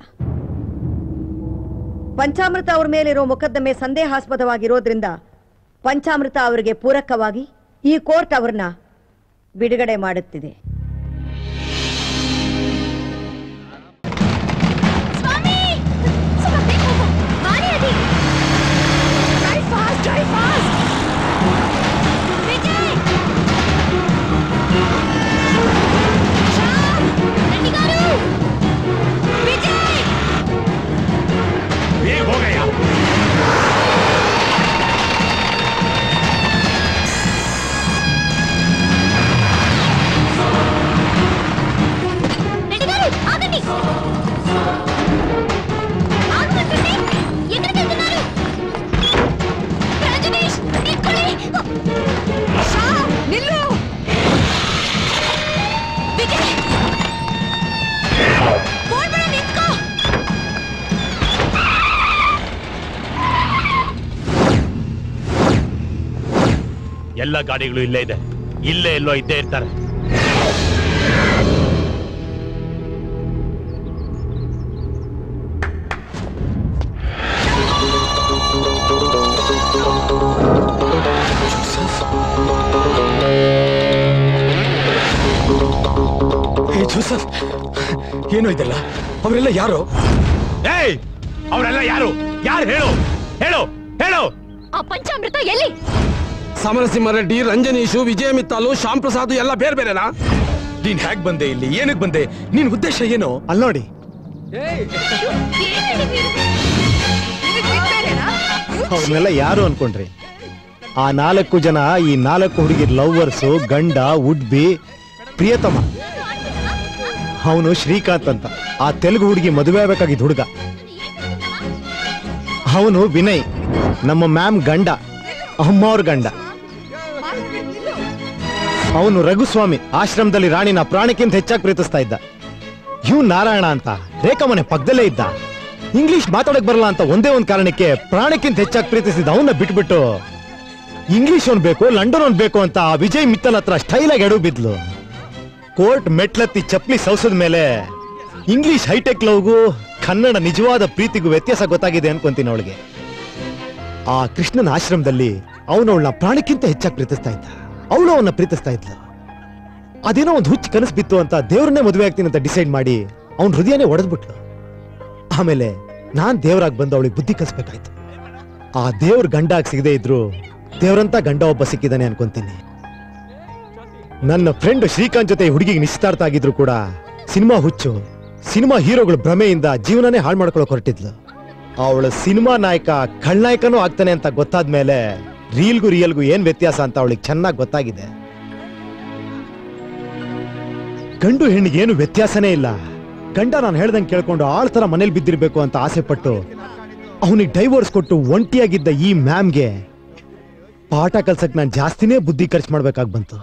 ಪಂಚಾಮೃತ ಅವರ ಮೇಲಿರೋ ಮೊಕದ್ದಮೆ ಸಂದೇಹಾಸ್ಪದವಾಗಿರೋದ್ರಿಂದ ಪಂಚಾಮೃತ ಅವರಿಗೆ ಪೂರಕವಾಗಿ ಈ ಕೋರ್ಟ್ ಅವರನ್ನ ಬಿಡುಗಡೆ ಮಾಡುತ್ತಿದೆ. ಎಲ್ಲ ಗಾಡಿಗಳು ಇಲ್ಲೇ ಇದೆ, ಇಲ್ಲೇ ಎಲ್ಲೋ ಇದ್ದೇ ಇರ್ತಾರೆ. ಜೋಸೆಫ್, ಏನೋ ಇದೆಲ್ಲ? ಅವರೆಲ್ಲ ಯಾರು? ಅವರೆಲ್ಲ ಯಾರು? ಯಾರು ಹೇಳು ಹೇಳು ಹೇಳು. ಆ ಪಂಚಾಮೃತ ಎಲ್ಲಿ? ಸಮರಸಿಂಹ ರೆಡ್ಡಿ, ರಂಜನೀಶು, ವಿಜಯ ಮಿತ್ತಾಲು, ಶ್ಯಾಮ್ ಪ್ರಸಾದ್ ಎಲ್ಲ ಬೇರೆ ಬೇರೆನಾ? ನೀನ್ ಹೇಗ್ ಬಂದೆ ಇಲ್ಲಿ? ಏನಕ್ಕೆ ಬಂದೆ? ನಿನ್ ಉದ್ದೇಶ ಏನು? ಅಲ್ಲಿ ನೋಡಿ. ಅವ್ರನ್ನೆಲ್ಲ ಯಾರು ಅನ್ಕೊಂಡ್ರಿ? ಆ 4 ಜನ ಈ 4 ಹುಡುಗಿರ್ ಲವ್ವರ್ಸು, ಗಂಡ, ವುಡ್ ಬಿ, ಪ್ರಿಯತಮ. ಅವನು ಶ್ರೀಕಾಂತ್ ಅಂತ, ಆ ತೆಲುಗು ಹುಡುಗಿ ಮದುವೆ ಆಗ್ಬೇಕಾಗಿದ್ದ ಹುಡುಗ. ಅವನು ವಿನಯ್, ನಮ್ಮ ಮ್ಯಾಮ್ ಗಂಡ, ಅಮ್ಮವ್ರ ಗಂಡ. ಅವನು ರಘುಸ್ವಾಮಿ, ಆಶ್ರಮದಲ್ಲಿ ರಾಣಿನ ಪ್ರಾಣಕ್ಕಿಂತ ಹೆಚ್ಚಾಗಿ ಪ್ರೀತಿಸ್ತಾ ಇದ್ದ. ಇವ್ ನಾರಾಯಣ ಅಂತ ರೇಖಾ ಮನೆ ಪಕ್ಕದಲ್ಲೇ ಇದ್ದ. ಇಂಗ್ಲಿಷ್ ಮಾತಾಡಕ್ ಬರಲ್ಲ ಅಂತ ಒಂದೇ ಒಂದು ಕಾರಣಕ್ಕೆ ಪ್ರಾಣಕ್ಕಿಂತ ಹೆಚ್ಚಾಗಿ ಪ್ರೀತಿಸಿದ ಅವನ್ನ ಬಿಟ್ಬಿಟ್ಟು ಇಂಗ್ಲಿಷ್ ಅವ್ನ್ ಬೇಕು, ಲಂಡನ್ ಅವ್ನ್ ಬೇಕು ಅಂತ ವಿಜಯ್ ಮಿತ್ತಲ್ ಹತ್ರ ಸ್ಟೈಲ್ ಆಗಿ ಎಡು ಬಿದ್ಲು. ಕೋರ್ಟ್ ಮೆಟ್ಲತ್ತಿ ಚಪ್ಲಿ ಸೌಸದ ಮೇಲೆ ಇಂಗ್ಲಿಷ್ ಹೈಟೆಕ್ ಲವ್ಗೂ ಕನ್ನಡ ನಿಜವಾದ ಪ್ರೀತಿಗೂ ವ್ಯತ್ಯಾಸ ಗೊತ್ತಾಗಿದೆ ಅನ್ಕೊಂತೀನಿ ಅವಳಿಗೆ. ಆ ಕೃಷ್ಣನ ಆಶ್ರಮದಲ್ಲಿ ಅವನವಳನ್ನ ಪ್ರಾಣಕ್ಕಿಂತ ಹೆಚ್ಚಾಗಿ ಪ್ರೀತಿಸ್ತಾ ಇದ್ದ, ಅವಳು ಅವನ್ನ ಪ್ರೀತಿಸ್ತಾ ಇದ್ಲು. ಅದೇನೋ ಒಂದು ಹುಚ್ಚು ಕನಸು ಬಿತ್ತು ಅಂತ ದೇವ್ರನ್ನೇ ಮದುವೆ ಆಗ್ತೀನಿ ಅಂತ ಡಿಸೈಡ್ ಮಾಡಿ ಅವನ ಹೃದಯನೇ ಒಡೆದ್ಬಿಟ್ಲು. ಆಮೇಲೆ ನಾನ್ ದೇವರಾಗಿ ಬಂದು ಅವಳಿಗೆ ಬುದ್ಧಿ ಕಲಿಸ್ಬೇಕಾಯ್ತು. ಆ ದೇವ್ರ ಗಂಡಾಗಿ ಸಿಗದೆ ಇದ್ರು ದೇವ್ರಂತ ಗಂಡ ಒಬ್ಬ ಸಿಕ್ಕಿದ್ದಾನೆ ಅನ್ಕೊಂತೀನಿ. ನನ್ನ ಫ್ರೆಂಡ್ ಶ್ರೀಕಾಂತ್ ಜೊತೆ ಹುಡುಗಿಗೆ ನಿಶ್ಚಿತಾರ್ಥ ಆಗಿದ್ರು ಕೂಡ ಸಿನಿಮಾ ಹುಚ್ಚು, ಸಿನಿಮಾ ಹೀರೋಗಳ ಭ್ರಮೆಯಿಂದ ಜೀವನನೇ ಹಾಳು ಮಾಡ್ಕೊಳಕ್ ಹೊರಟಿದ್ಲು. ಅವಳ ಸಿನಿಮಾ ನಾಯಕ ಖಳನಾಯಕನೂ ಆಗ್ತಾನೆ ಅಂತ ಗೊತ್ತಾದ್ಮೇಲೆ ರೀಲ್ಗೂ ರಿಯಲ್ಗೂ ಏನ್ ವ್ಯತ್ಯಾಸ ಅಂತ ಅವಳಿಗೆ ಚೆನ್ನಾಗಿ ಗೊತ್ತಾಗಿದೆ. ಗಂಡು ಹೆಣ್ಣಿಗೆ ಏನು ವ್ಯತ್ಯಾಸನೇ ಇಲ್ಲ. ಗಂಡ ನಾನು ಹೇಳ್ದಂಗೆ ಕೇಳ್ಕೊಂಡು ಆಳ್ತರ ಮನೇಲಿ ಬಿದ್ದಿರ್ಬೇಕು ಅಂತ ಆಸೆ ಪಟ್ಟು ಅವನಿಗೆ ಡೈವೋರ್ಸ್ ಕೊಟ್ಟು ಒಂಟಿಯಾಗಿದ್ದ ಈ ಮ್ಯಾಮ್ಗೆ ಪಾಠ ಕಲ್ಸಕ್ ನಾನು ಜಾಸ್ತಿನೇ ಬುದ್ಧಿ ಖರ್ಚು ಮಾಡ್ಬೇಕಾಗಿ ಬಂತು.